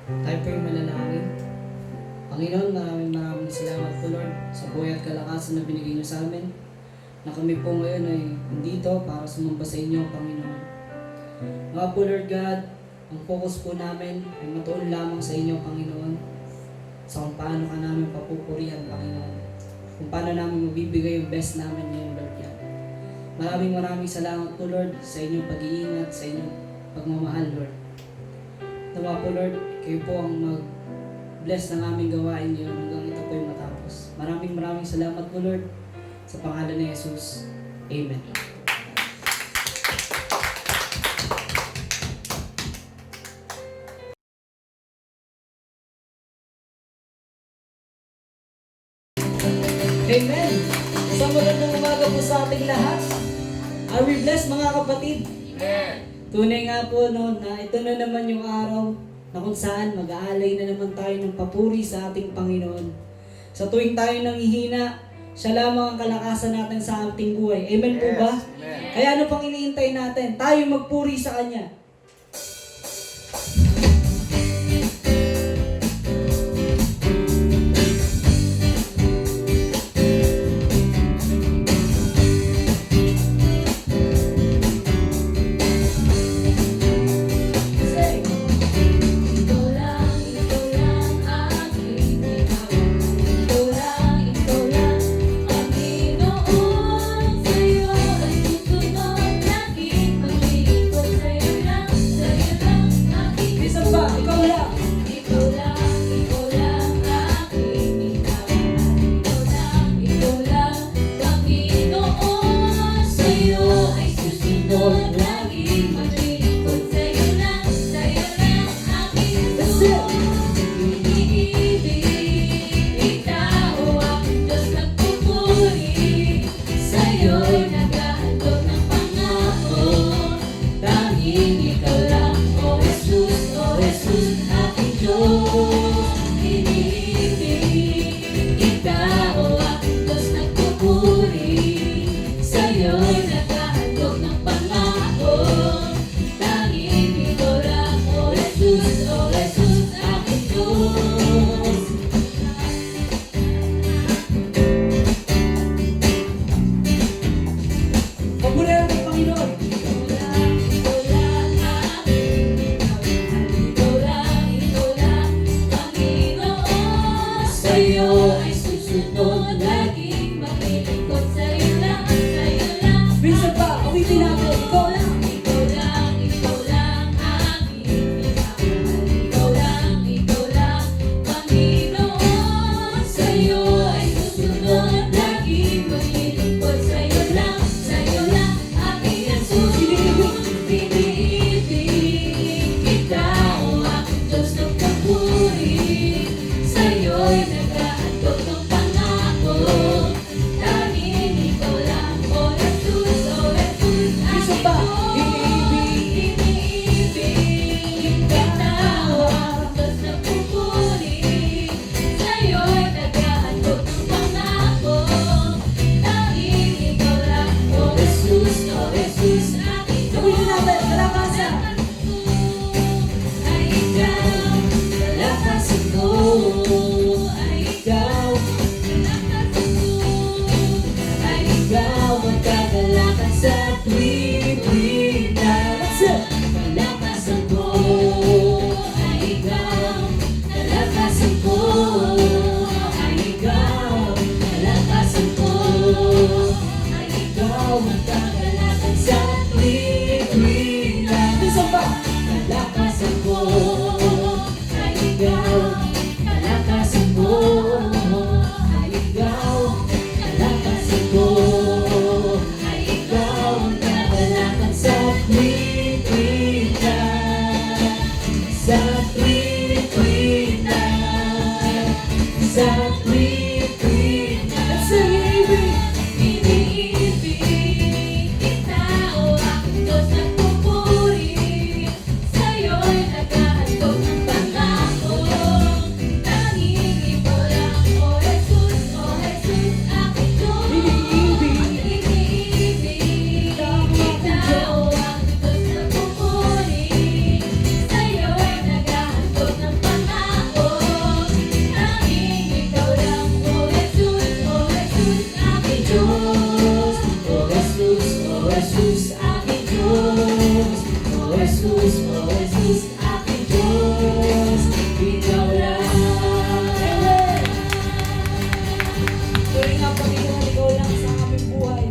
Tayo po yung manalangin. Panginoon, maraming salamat po Lord sa buhay at kalakasan na binigay niyo sa amin. Na kami po ngayon ay nandito para sumamba sa inyo, Panginoon. Mga po Lord God, ang focus po namin ay matuon lamang sa inyo, Panginoon. Sa kung paano ka namin papupurihan, Panginoon. Kung paano namin mabibigay yung best namin ngayon, Lord God. Maraming salamat po Lord sa inyong pag-iingat, sa inyong pagmamahal, Lord. Nawa po Lord, kayo po ang mag-bless ng aming gawain ngayon hanggang ito po yung matapos. Maraming salamat po Lord sa pangalan ni Jesus. Amen. Amen. Isang magandang umaga po sa ating lahat. Are we blessed mga kapatid? Amen. Tunay nga po no, na ito na naman yung araw na kung saan mag-aalay na naman tayo ng papuri sa ating Panginoon. Sa tuwing tayo nanghihina, siya lamang ang kalakasan natin sa ating buhay. Amen po ba? Amen. Kaya ano pang iniintay natin? Tayo magpuri sa Kanya. Jesus, aking Diyos. O Jesus, aking Diyos. Ikaw lang. Tuwing ang Panginoon, ikaw lang sa aming buhay.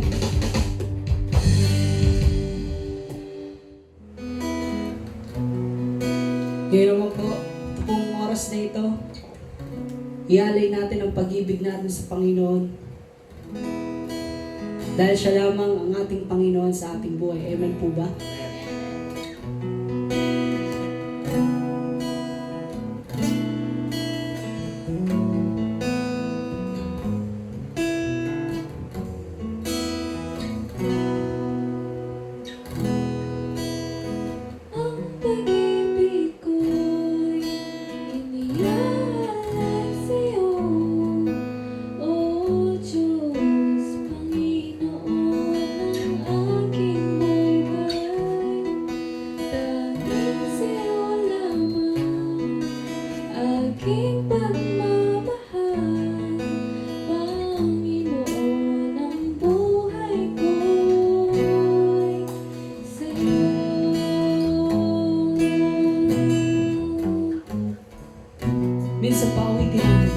Ngayon naman po, ito pong oras na ito, ialay natin ang pag-ibig natin sa Panginoon. Dahil siya lamang ang ating Panginoon sa ating buhay. Amen po ba? Minsan pa awitin natin.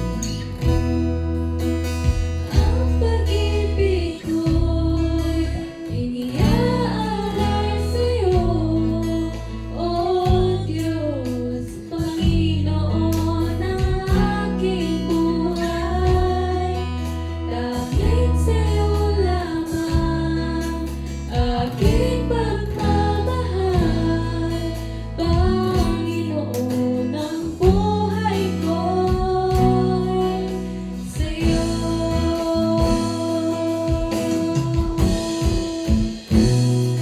Ang pag-ibig ko'y iniaalay sa'yo, O Diyos, Panginoon ng aking buhay. Dahil sa'yo lamang aking pagmamahal, Panginoon ng buhay ko'y sa'yo.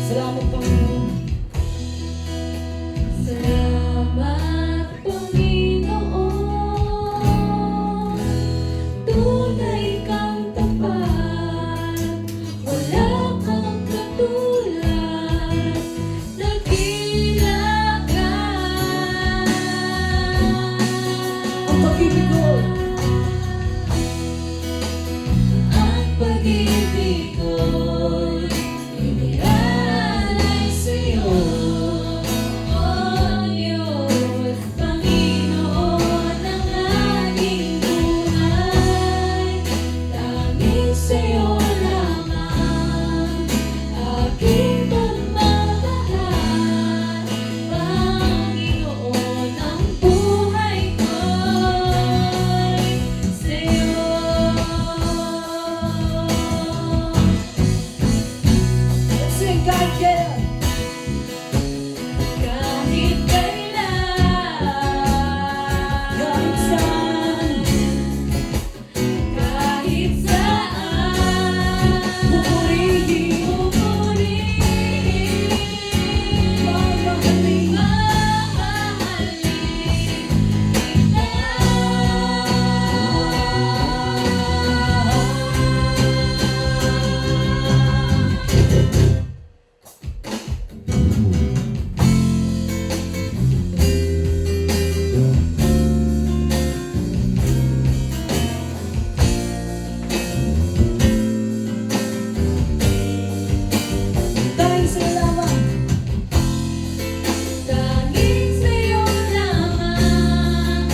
Salamat, Panginoon. Salamat, Panginoon. Tunay kang tapat, wala kang katulad, dakila ka. Ang pag-ibig ko, ang pag-ibig ko'y iniaalay sa'yo, O Diyos, Panginoon ng aking buhay. Dahil sa'yo lamang aking pagmamahal, Panginoon ng buhay ko'y sa'yo. Let's sing God together. Kahit kailan, kahit saan, kahit saan, pupurihin, mamahalin, dahil sa'yo lamang, dahil sa'yo lamang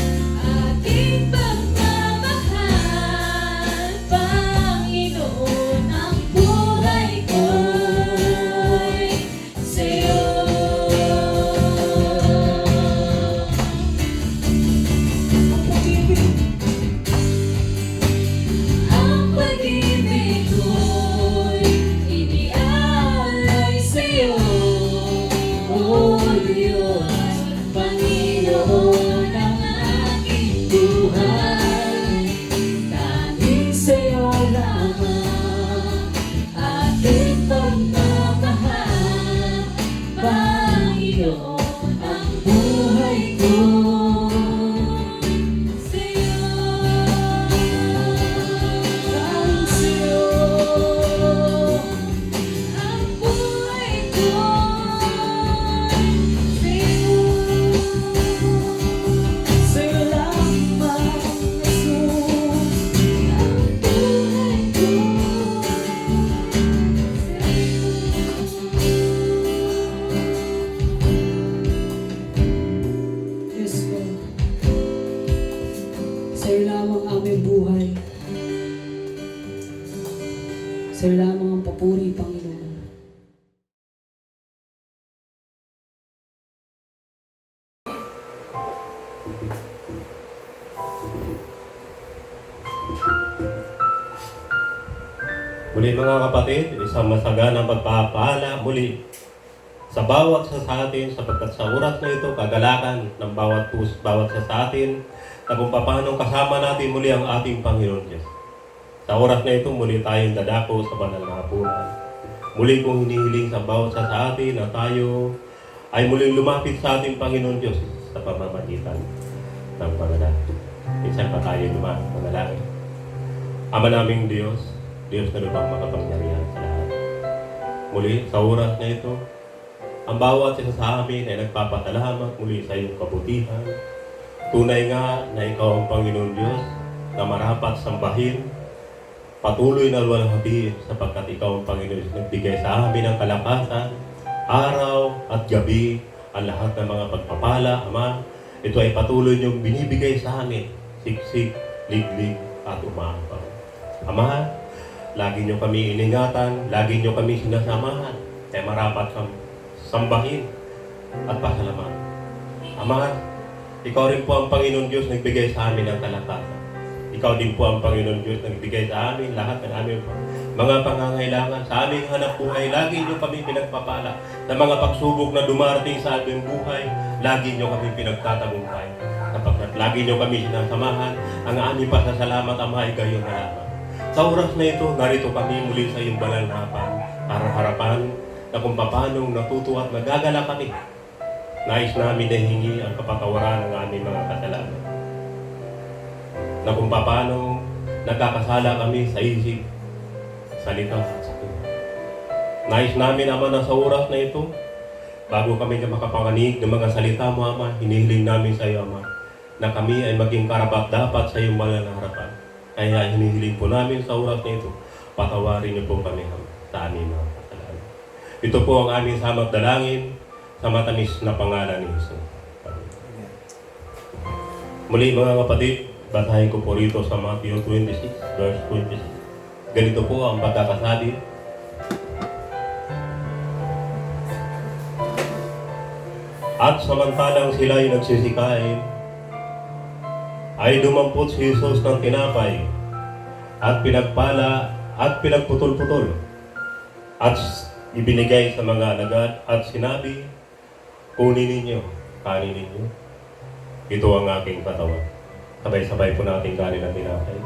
aking pagmamahal, Panginoon ang buhay ko'y sa'yo. Ang pag-ibig ko'y iniaalay sa'yo, O Diyos, Panginoon ng aking buhay. Dahil sa'yo lamang aking pagmamahal, Panginoon ang buhay ko sa'yo. Dahil sa'yo ang buhay ko sa'yo. Sa'yo lamang, Jesus, ang buhay ko sa'yo. Muli mga kapatid, isang masaganang pagpapala muli sa bawat isa sa atin, sapagkat sa oras na ito, kagalakan ng bawat isa sa atin, na kung paano kasama natin muli ang ating Panginoon Diyos. Sa oras na ito, muli tayong dadako sa banal na hapunan. Muli kong hinihiling sa bawat isa sa atin na tayo ay muling lumapit sa ating Panginoon Diyos sa pamamagitan ng panalangin. Minsan pa tayo manalangin. Ama naming Diyos, Diyos na lubang makapangyarihan sa lahat. Muli, sa oras na ito, ang bawat isa sa amin ay nagpapasalamat muli sa iyong kabutihan. Tunay nga na ikaw ang Panginoon Diyos na marapat sambahin, patuloy na luwalhati sapagkat ikaw ang Panginoon Diyos nagbigay sa amin ng kalakasan, araw at gabi, ang lahat ng mga pagpapala, Ama. Ito ay patuloy niyong binibigay sa amin, siksik, liglig at umapaw. Ama, lagi niyo kami iningatan, lagi niyo kami sinasamahan, kaya marapat kang sambahin at pasalamatan. Ama, ikaw rin po ang Panginoon Diyos nagbigay sa amin ng kalakasan. Ikaw din po ang Panginoon Diyos nagbigay sa amin lahat ng aming mga pangangailangan. Sa aming hanap buhay, lagi niyo kami pinagpapala. Sa mga pagsubok na dumarating sa aming buhay, lagi niyo kami pinagtatagumpay. Kapag lagi niyo kami sinasamahan, ang aming pasasalamat, Ama, ay gayon na lamang. Sa oras na ito, narito kami muli sa iyong banal na harapan na kung paano natutuwa at nagagala kami. Nais namin na hingi ang kapatawaran ng aming mga kasalanan. Na kung paano nagkakasala kami sa isip, salita at sa tuwa. Nais namin, Ama, na sa oras na ito, bago kami makapanganig ng mga salita mo, Ama, hinihiling namin sa iyo, Ama, na kami ay maging karapat-dapat sa iyong banal na harapan. Kaya hinihiling po namin sa oras na ito, patawarin niyo po kami sa aming mga kasalanan. Ito po ang aming samot dalangin sa matamis na pangalan ni Jesus. Muli mga kapatid, basahin ko po rito sa Matthew 26, verse 26. Ganito po ang pagkakasabi. At samantalang sila'y nagsisikain, ay dumampot si Jesus ng tinapay at pinagpala at pinagputol-putol at ibinigay sa mga alagad at sinabi, kunin ninyo, kanin ninyo. Ito ang aking katawan. Sabay-sabay po natin kanin ang tinapay.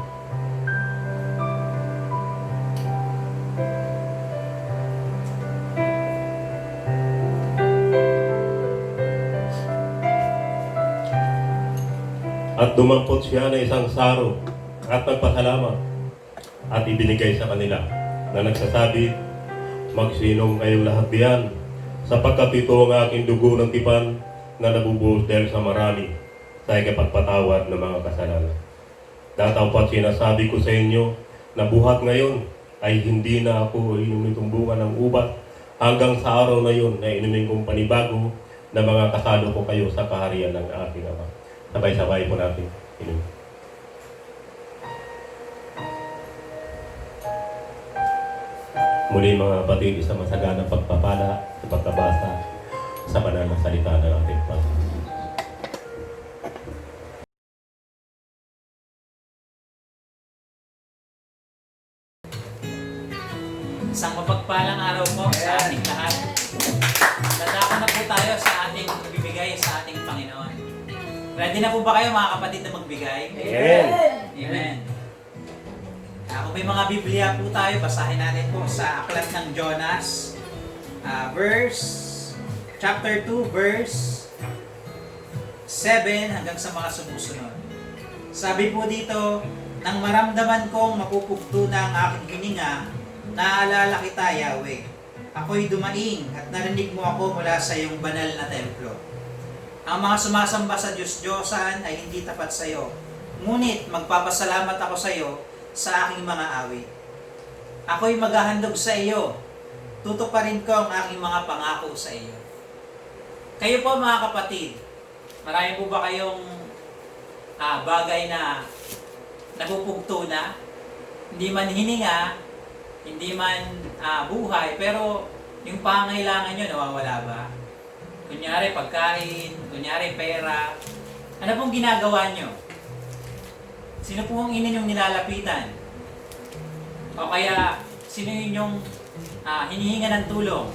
At dumampot siya na isang saro at nagpasalamat at ibinigay sa kanila na nagsasabi, magsinom kayong lahat diyan sapagkat ito ang aking dugo ng tipan na nabubuhos dahil sa marami sa ikapagpatawad ng mga kasalanan. Datapwat sinasabi ko sa inyo na buhat ngayon ay hindi na ako inumin bunga ng ubat hanggang sa araw na yun na inumin kong panibago na mga kasalo ko kayo sa kaharian ng aking Ama. Sabay-sabay po natin inumin. Muli mga kapatid, isang masaganang pagpapala sa pagkabasa sa banal na salita ng ating Panginoon. Isang mapagpalang araw po sa ating lahat. Dadako na po tayo sa ating bibigay sa ating Panginoon. Ready na po ba kayo mga kapatid na magbigay? Amen! Amen. Kung may mga Biblia po tayo, basahin natin po sa Aklat ng Jonas, chapter 2, verse 7 hanggang sa mga sumusunod. Sabi po dito, nang maramdaman kong mapupugto na ang aking hininga, naalala kita, Yahweh. Ako'y dumaing at narinig mo ako mula sa iyong banal na templo. Ang mga sumasamba sa Diyos-Diyosan ay hindi tapat sa iyo. Ngunit magpapasalamat ako sa iyo sa aking mga awit. Ako'y maghahandog sa iyo. Tutuparin ko ang aking mga pangako sa iyo. Kayo po mga kapatid, marami po ba kayong bagay na napupugto na? Hindi man hininga, hindi man buhay, pero yung pangailangan nyo nawawala ba? Kunyari pagkain, kunyari pera, Ano pong ginagawa nyo? Sino po ang ina nyong nilalapitan? O kaya, sino yung hinihinga ng tulong?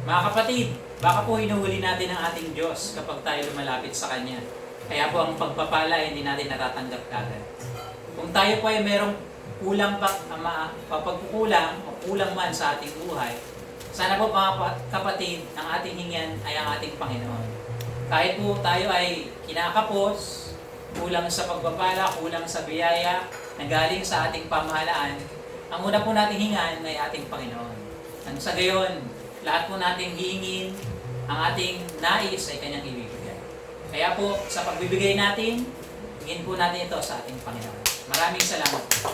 Mga kapatid, baka po hinuhuli natin ang ating Diyos kapag tayo lumalapit sa Kanya. Kaya po ang pagpapala hindi natin natatanggap kagad. Kung tayo po ay merong kulang pagkukulang o kulang man sa ating buhay, sana po mga kapatid, ang ating hingyan ay ang ating Panginoon. Kahit po tayo ay kinakapos, kulang sa pagpapala, kulang sa biyaya, na galing sa ating pamahalaan, ang una po nating hingan ay ating Panginoon. Ang sa gayon, lahat po nating hihingin, ang ating nais ay Kanyang ibibigay. Kaya po, sa pagbibigay natin, hingin po natin ito sa ating Panginoon. Maraming salamat po.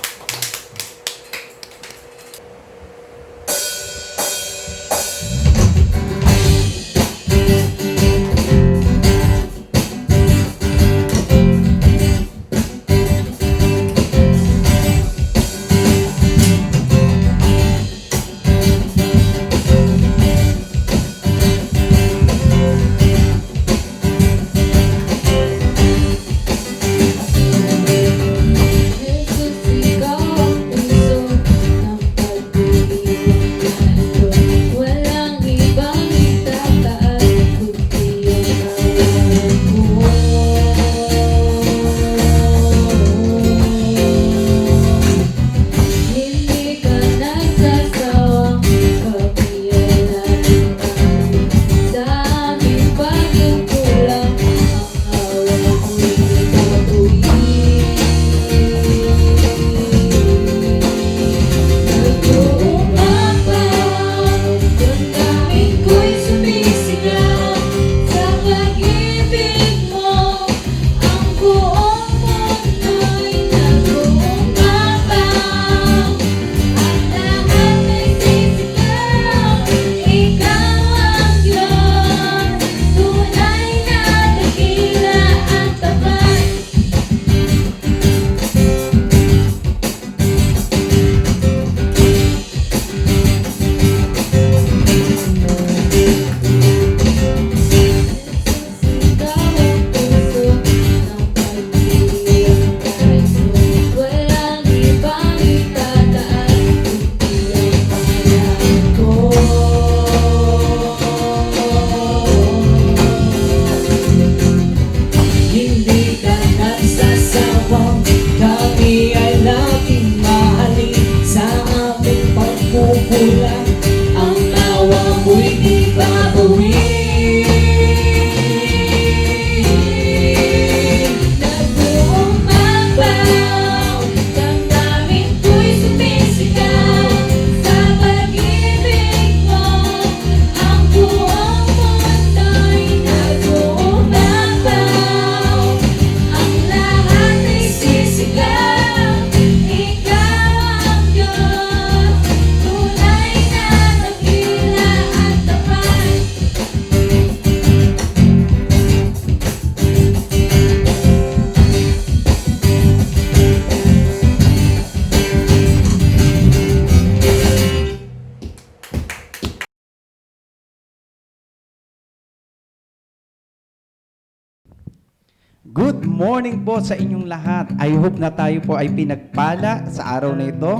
Good morning po sa inyong lahat. I hope na tayo po ay pinagpala sa araw na ito.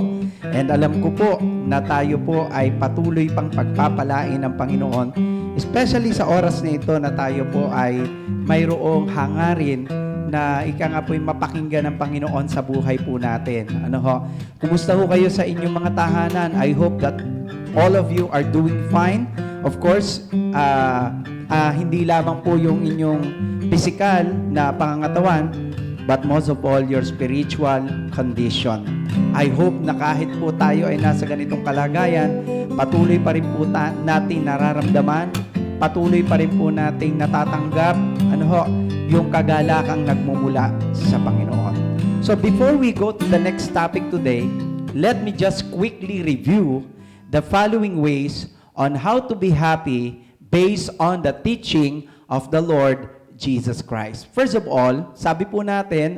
And alam ko po na tayo po ay patuloy pang pagpapalain ng Panginoon. Especially sa oras na ito na tayo po ay mayroong hangarin na ika nga po ay mapakinggan ng Panginoon sa buhay po natin. Ano ho? Kumusta ho kayo sa inyong mga tahanan? I hope that all of you are doing fine. Of course, hindi lamang po yung inyong physical na pangangatawan, but most of all, your spiritual condition. I hope na kahit po tayo ay nasa ganitong kalagayan, patuloy pa rin po natin nararamdaman, patuloy pa rin po nating natatanggap, yung kagalakang nagmumula sa Panginoon. So before we go to the next topic today, let me just quickly review the following ways on how to be happy based on the teaching of the Lord Jesus Christ. First of all, sabi po natin,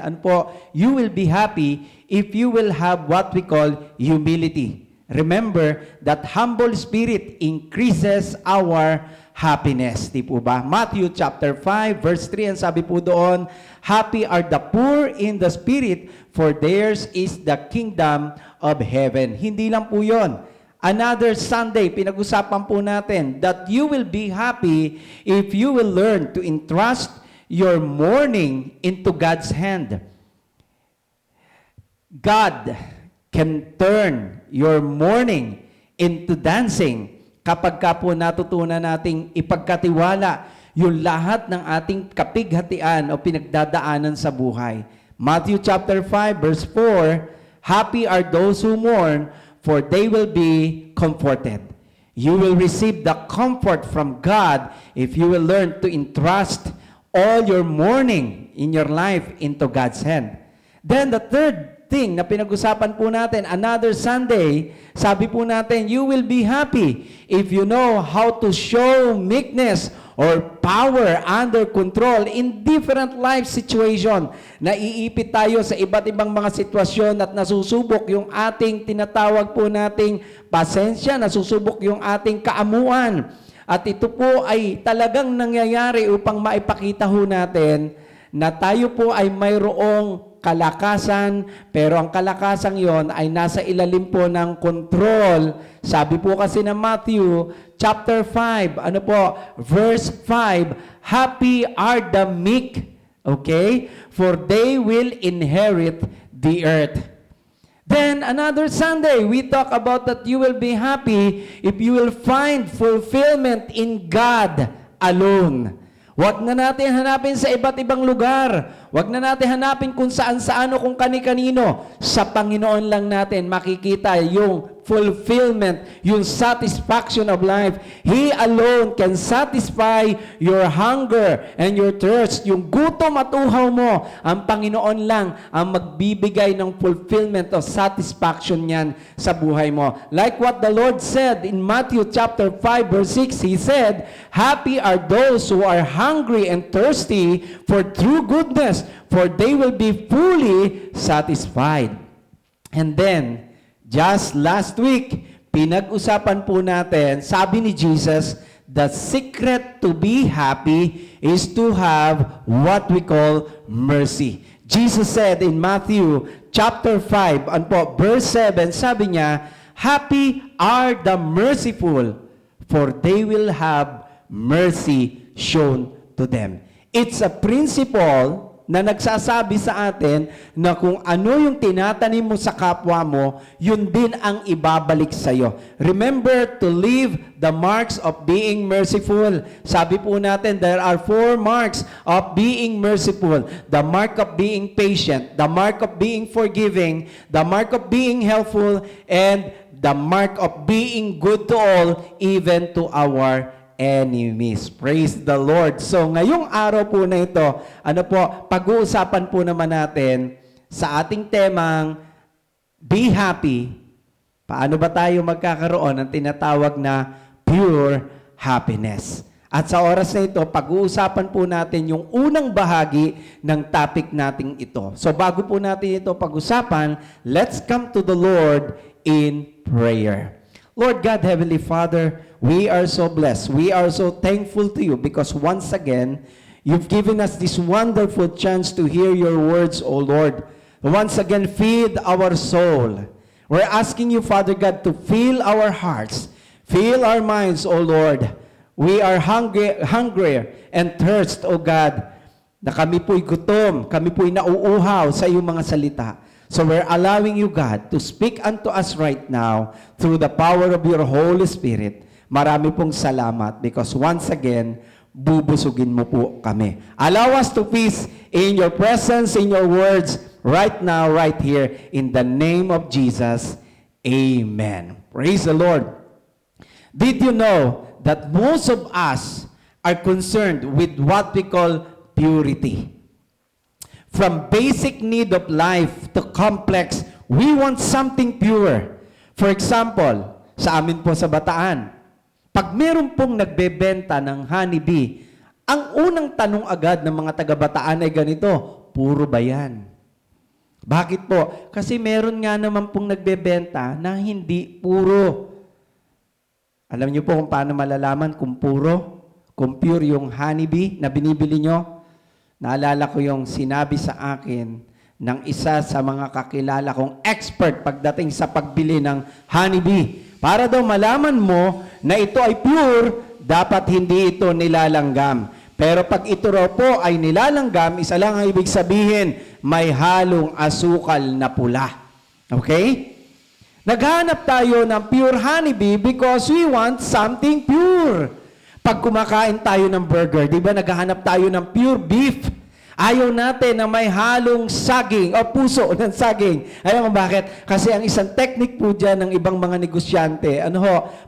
you will be happy if you will have what we call humility. Remember that humble spirit increases our happiness. Di po ba? Matthew chapter 5 verse 3, ang sabi po doon, happy are the poor in the spirit, for theirs is the kingdom of heaven. Hindi lang po yon. Another Sunday, pinag-usapan po natin that you will be happy if you will learn to entrust your morning into God's hand. God can turn your morning into dancing kapag ka po natutunan nating ipagkatiwala yung lahat ng ating kapighatian o pinagdadaanan sa buhay. Matthew chapter 5 verse 4, happy are those who mourn, for they will be comforted. You will receive the comfort from God if you will learn to entrust all your mourning in your life into God's hand. Then the third thing na pinag-usapan po natin, another Sunday, sabi po natin, you will be happy if you know how to show meekness or power under control in different life situation. Naiipit tayo sa iba't ibang mga sitwasyon at nasusubok yung ating tinatawag po nating pasensya, nasusubok yung ating kaamuan. At ito po ay talagang nangyayari upang maipakita ho natin na tayo po ay mayroong kalakasan, pero ang kalakasan yon ay nasa ilalim po ng control. Sabi po kasi ng Matthew chapter 5, verse 5, happy are the meek, okay? For they will inherit the earth. Then another Sunday, we talk about that you will be happy if you will find fulfillment in God alone. Huwag na natin hanapin sa iba't ibang lugar. Huwag na natin hanapin kung saan-saan o kung kani-kanino. Sa Panginoon lang natin makikita yung fulfillment, yung satisfaction of life. He alone can satisfy your hunger and your thirst. Yung gutom at uhaw mo, ang Panginoon lang ang magbibigay ng fulfillment o satisfaction niyan sa buhay mo. Like what the Lord said in Matthew chapter 5 verse 6, He said, happy are those who are hungry and thirsty for true goodness, for they will be fully satisfied. And then, just last week, pinag-usapan po natin, sabi ni Jesus, the secret to be happy is to have what we call mercy. Jesus said in Matthew chapter 5, verse 7, sabi niya, happy are the merciful, for they will have mercy shown to them. It's a principle na nagsasabi sa atin na kung ano yung tinatanim mo sa kapwa mo, yun din ang ibabalik sa iyo. Remember to leave the marks of being merciful. Sabi po natin, there are 4 marks of being merciful. The mark of being patient, the mark of being forgiving, the mark of being helpful, and the mark of being good to all, even to our enemies. Praise the Lord. So, ngayong araw po na ito, pag-uusapan po naman natin sa ating temang Be Happy. Paano ba tayo magkakaroon ng tinatawag na pure happiness? At sa oras na ito, pag-uusapan po natin yung unang bahagi ng topic nating ito. So, bago po natin ito pag-usapan, let's come to the Lord in prayer. Lord God, Heavenly Father, we are so blessed. We are so thankful to you because once again, you've given us this wonderful chance to hear your words, O Lord. Once again, feed our soul. We're asking you, Father God, to fill our hearts, fill our minds, O Lord. We are hungry and thirst, O God, na kami po'y gutom, kami po'y nauuhaw sa iyong mga salita. So we're allowing you, God, to speak unto us right now through the power of your Holy Spirit. Marami pong salamat because once again, bubusugin mo po kami. Allow us to feast in your presence, in your words, right now, right here, in the name of Jesus. Amen. Praise the Lord. Did you know that most of us are concerned with what we call purity? From basic need of life to complex, we want something pure. For example, sa amin po sa Bataan, pag meron pong nagbebenta ng honeybee, ang unang tanong agad ng mga taga-Bataan ay ganito, puro ba yan? Bakit po? Kasi meron nga naman pong nagbebenta na hindi puro. Alam niyo po kung paano malalaman kung puro, kung pure yung honeybee na binibili nyo? Naalala ko yung sinabi sa akin ng isa sa mga kakilala kong expert pagdating sa pagbili ng honeybee. Para daw malaman mo na ito ay pure, dapat hindi ito nilalanggam. Pero pag ito raw po ay nilalanggam, isa lang ang ibig sabihin, may halong asukal na pula. Okay? Naghanap tayo ng pure honeybee because we want something pure. Pag kumakain tayo ng burger, di ba naghahanap tayo ng pure beef? Ayaw natin na may halong saging o puso ng saging. Alam mo bakit? Kasi ang isang technique po dyan ng ibang mga negosyante,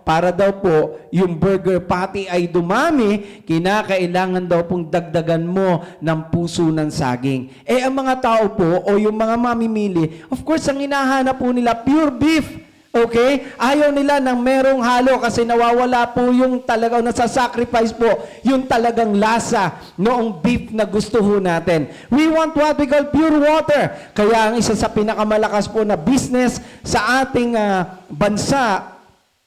para daw po yung burger patty ay dumami, kinakailangan daw pong dagdagan mo ng puso ng saging. Ang mga tao po o yung mga mamimili, of course, ang hinahanap po nila pure beef. Okay? Ayaw nila ng merong halo kasi nawawala po yung talagang nasa-sacrifice po yung talagang lasa noong beef na gusto ho natin. We want what we call pure water. Kaya ang isa sa pinakamalakas po na business sa ating bansa,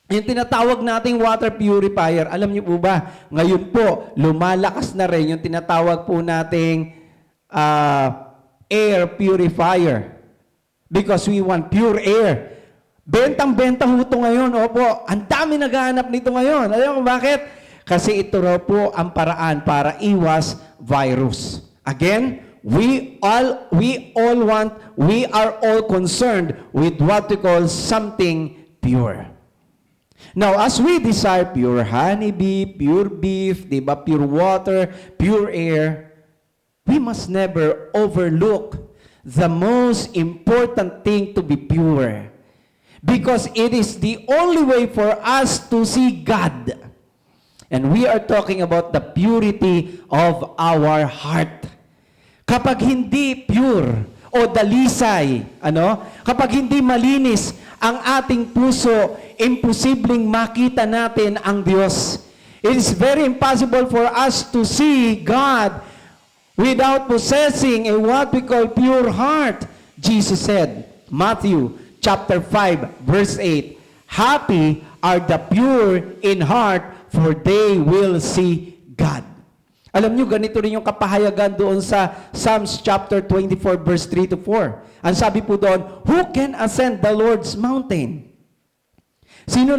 yung tinatawag nating water purifier. Alam niyo po ba, ngayon po, lumalakas na rin yung tinatawag po nating air purifier. Because we want pure air. Bentang-benta ho ito ngayon. Opo, ang dami naghahanap nito ngayon. Alam mo bakit? Kasi ito raw po ang paraan para iwas virus. Again, we are all concerned with what we call something pure. Now, as we desire pure honeybee, pure beef, diba, pure water, pure air, we must never overlook the most important thing to be pure. Because it is the only way for us to see God. And we are talking about the purity of our heart. Kapag hindi pure o dalisay, kapag hindi malinis ang ating puso, imposibleng makita natin ang Diyos. It is very impossible for us to see God without possessing a what we call pure heart. Jesus said, Matthew chapter 5, verse 8, happy are the pure in heart, for they will see God. Alam nyo, ganito rin yung kapahayagan doon sa Psalms chapter 24, verse 3 to 4. Ang sabi po doon, who can ascend the Lord's mountain? Sino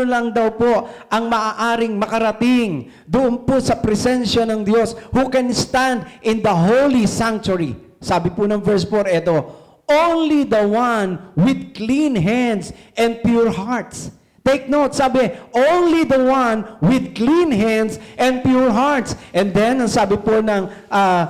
lang daw po ang maaaring makarating doon po sa presensya ng Diyos? Who can stand in the holy sanctuary? Sabi po ng verse 4, eto, only the one with clean hands and pure hearts. Take note, sabi, only the one with clean hands and pure hearts. And then, ang sabi po ng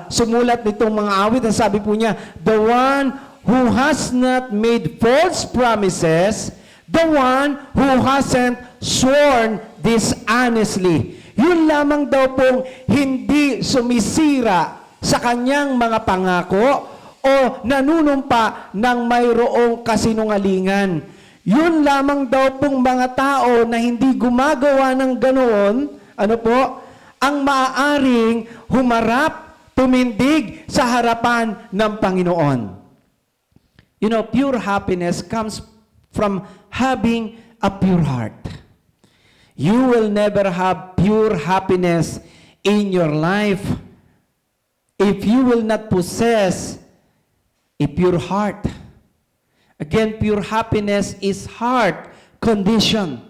sumulat nitong mga awit, ang sabi po niya, the one who has not made false promises, the one who hasn't sworn dishonestly. Yun lamang daw pong hindi sumisira sa kanyang mga pangako o nanunumpa ng mayroong kasinungalingan. Yun lamang daw pong mga tao na hindi gumagawa ng ganoon, ang maaaring humarap, tumindig sa harapan ng Panginoon. Pure happiness comes from having a pure heart. You will never have pure happiness in your life if you will not possess a pure heart. Again, pure happiness is heart condition.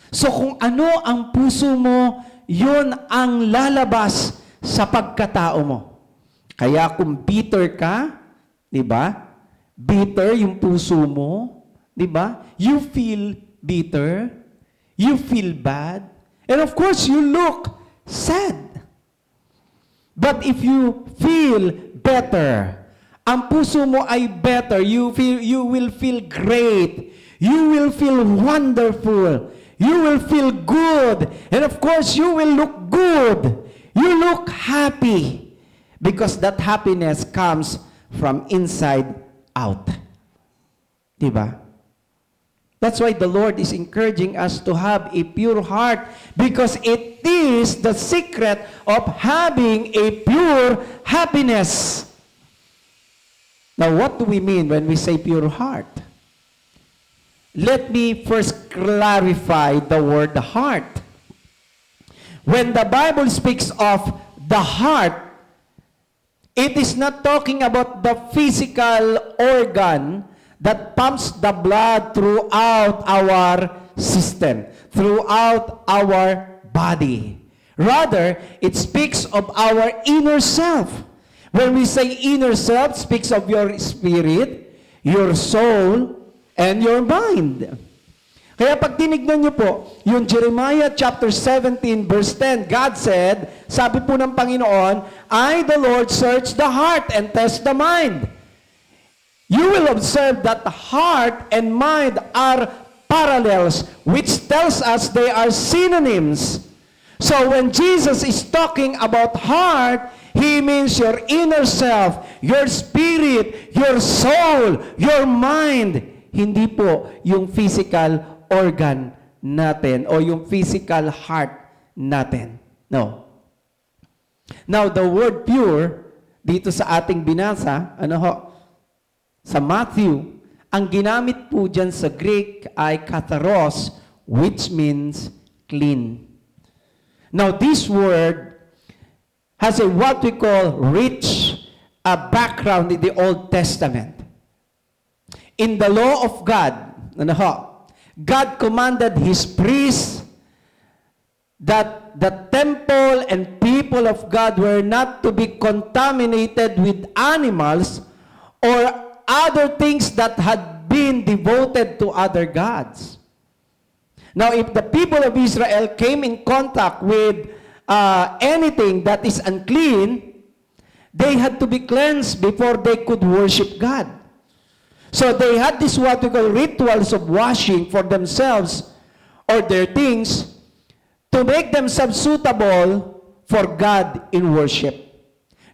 So kung ano ang puso mo, yun ang lalabas sa pagkatao mo. Kaya kung bitter ka, di ba? Bitter yung puso mo, di ba? You feel bitter, you feel bad, and of course you look sad. But if you feel better, ang puso mo ay better. You will feel great. You will feel wonderful. You will feel good. And of course, you will look good. You look happy. Because that happiness comes from inside out. Diba? That's why the Lord is encouraging us to have a pure heart. Because it is the secret of having a pure happiness. Now, what do we mean when we say pure heart? Let me first clarify the word heart. When the Bible speaks of the heart, it is not talking about the physical organ that pumps the blood throughout our system, throughout our body. Rather, it speaks of our inner self. When we say inner self, it speaks of your spirit, your soul, and your mind. Kaya pag tinignan niyo po, yung Jeremiah chapter 17 verse 10, God said, sabi po ng Panginoon, I, the Lord, search the heart and test the mind. You will observe that the heart and mind are parallels, which tells us they are synonyms. So when Jesus is talking about heart, He means your inner self, your spirit, your soul, your mind. Hindi po yung physical organ natin o yung physical heart natin. No. Now, the word pure, dito sa ating binasa, sa Matthew, ang ginamit po dyan sa Greek ay katharos, which means clean. Now, this word has a what we call rich background in the Old Testament. In the law of God, God commanded His priests that the temple and people of God were not to be contaminated with animals or other things that had been devoted to other gods. Now, if the people of Israel came in contact with anything that is unclean, they had to be cleansed before they could worship God. So they had this what we call rituals of washing for themselves or their things to make themselves suitable for God in worship.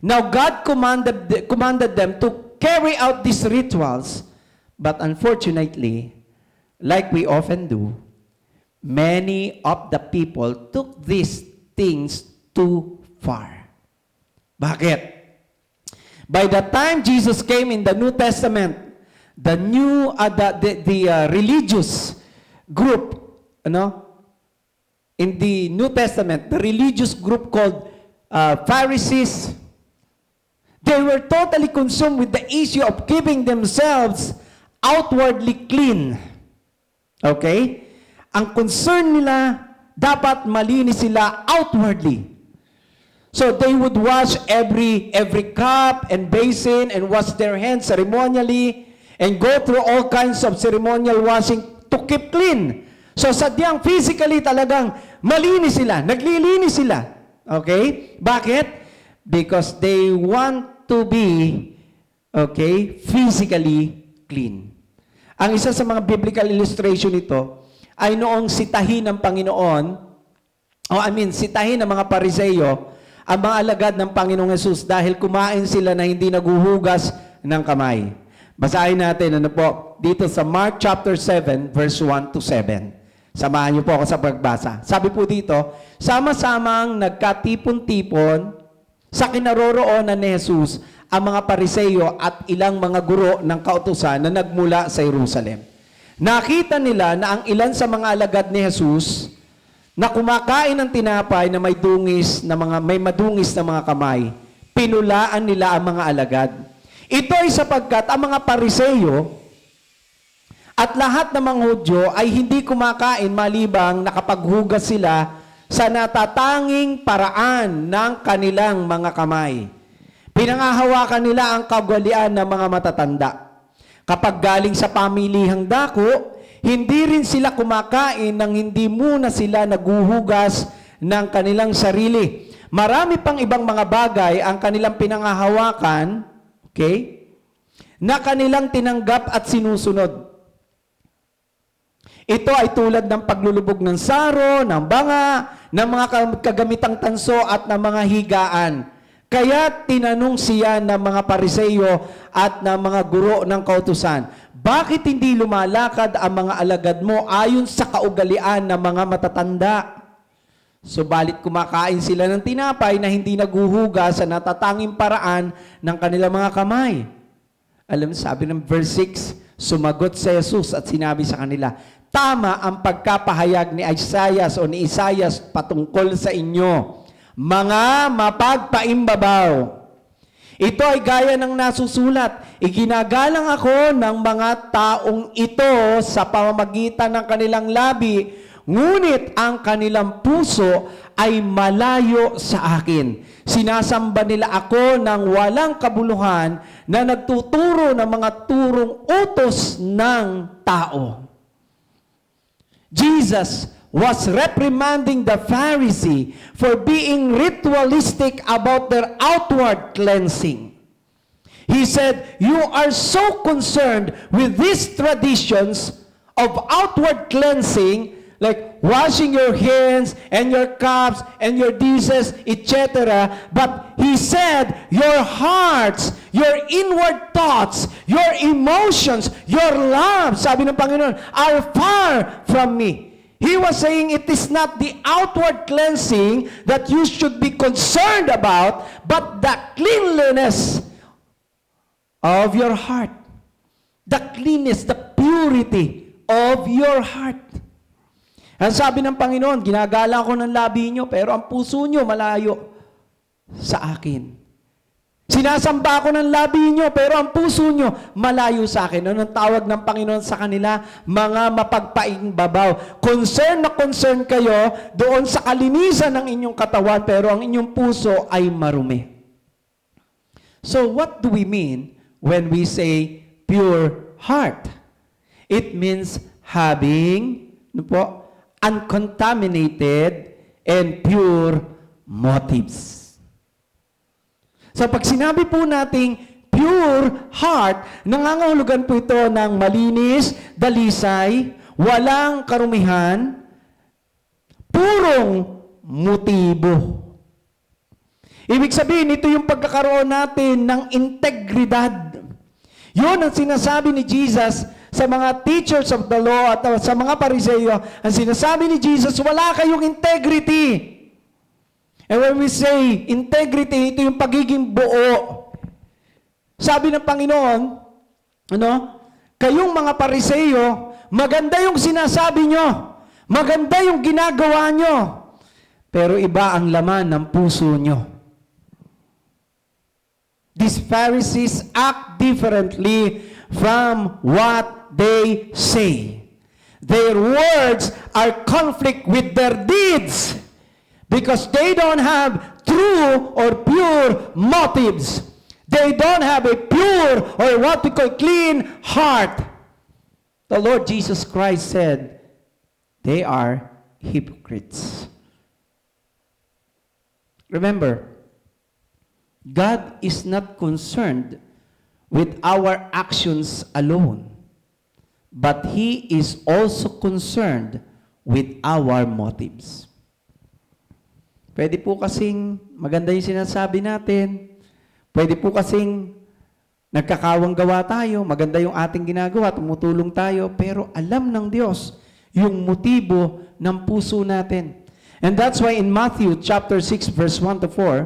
Now God commanded them to carry out these rituals, but unfortunately, like we often do, many of the people took these things too far. Bakit? By the time Jesus came in the New Testament, the religious group, in the New Testament, the religious group called Pharisees, they were totally consumed with the issue of keeping themselves outwardly clean. Okay? Ang concern nila, dapat malinis sila outwardly. So they would wash every cup and basin and wash their hands ceremonially and go through all kinds of ceremonial washing to keep clean. So sadyang physically talagang malinis sila, naglilinis sila. Okay? Bakit? Because they want to be, physically clean. Ang isa sa mga biblical illustration nito ay noong sitahin ng Panginoon, sitahin ng mga Pariseo, ang mga alagad ng Panginoong Hesus dahil kumain sila na hindi naguhugas ng kamay. Basahin natin dito sa Mark chapter 7, verse 1 to 7. Samahan niyo po ako sa pagbasa. Sabi po dito, sama-samang nagkatipon-tipon sa kinaroroonan ni Jesus ang mga Pariseo at ilang mga guro ng kautusan na nagmula sa Jerusalem. Nakita nila na ang ilan sa mga alagad ni Jesus na kumakain ng tinapay na may madungis na mga kamay, pinulaan nila ang mga alagad. Ito ay sapagkat ang mga Pariseo at lahat ng mga Hudyo ay hindi kumakain malibang nakapaghugas sila sa natatanging paraan ng kanilang mga kamay. Pinangahawakan nila ang kagwalian ng mga matatanda. Kapag galing sa pamilihang dako, hindi rin sila kumakain nang hindi muna sila naguhugas ng kanilang sarili. Marami pang ibang mga bagay ang kanilang pinangahawakan, na kanilang tinanggap at sinusunod. Ito ay tulad ng paglulubog ng saro, ng banga, ng mga kagamitang tanso at ng mga higaan. Kaya tinanong siya ng mga Pariseo at ng mga guro ng kautusan, bakit hindi lumalakad ang mga alagad mo ayon sa kaugalian ng mga matatanda? Subalit kumakain sila ng tinapay na hindi naguhugas sa natatanging paraan ng kanilang mga kamay. Alam, sabi ng verse 6, sumagot si Jesus at sinabi sa kanila, tama ang pagkapahayag ni Isaias o ni Isaias patungkol sa inyo, mga mapagpaimbabaw. Ito ay gaya ng nasusulat, iginagalang ako ng mga taong ito sa pamamagitan ng kanilang labi, ngunit ang kanilang puso ay malayo sa akin. Sinasamba nila ako ng walang kabuluhan na nagtuturo ng mga turong utos ng tao. Jesus was reprimanding the Pharisee for being ritualistic about their outward cleansing. He said, you are so concerned with these traditions of outward cleansing, like washing your hands and your cups and your dishes, etc. But he said, your hearts, your inward thoughts, your emotions, your love, sabi ng Panginoon, are far from me. He was saying it is not the outward cleansing that you should be concerned about, but the cleanliness of your heart. The cleanness, the purity of your heart. Ang sabi ng Panginoon, ginagala ko ng labi nyo, pero ang puso nyo malayo sa akin. Sinasamba ko ng labi nyo, pero ang puso nyo malayo sa akin. Ano ang tawag ng Panginoon sa kanila? Mga mapagpaimbabaw. Concern na concern kayo doon sa kalinisan ng inyong katawan, pero ang inyong puso ay marumi. So what do we mean when we say pure heart? It means having, uncontaminated and pure motives. So pag sinabi po nating pure heart, nangangahulugan po ito ng malinis, dalisay, walang karumihan, purong motibo. Ibig sabihin, ito yung pagkakaroon natin ng integridad. Yun ang sinasabi ni Jesus sa mga teachers of the law at sa mga Pariseo. Ang sinasabi ni Jesus, wala kayong integrity. And when we say integrity, ito yung pagiging buo. Sabi ng Panginoon, kayong mga Pariseo, maganda yung sinasabi nyo, maganda yung ginagawa nyo, pero iba ang laman ng puso nyo. These Pharisees act differently from what they say. Their words are conflict with their deeds. Because they don't have true or pure motives. They don't have a pure or what we call clean heart. The Lord Jesus Christ said, they are hypocrites. Remember, God is not concerned with our actions alone, but He is also concerned with our motives. Pwede po kasing maganda yung sinasabi natin. Pwede po kasing nagkakawang gawa tayo. Maganda yung ating ginagawa. Tumutulong tayo. Pero alam ng Diyos yung motibo ng puso natin. And that's why in Matthew chapter 6 verse 1 to 4,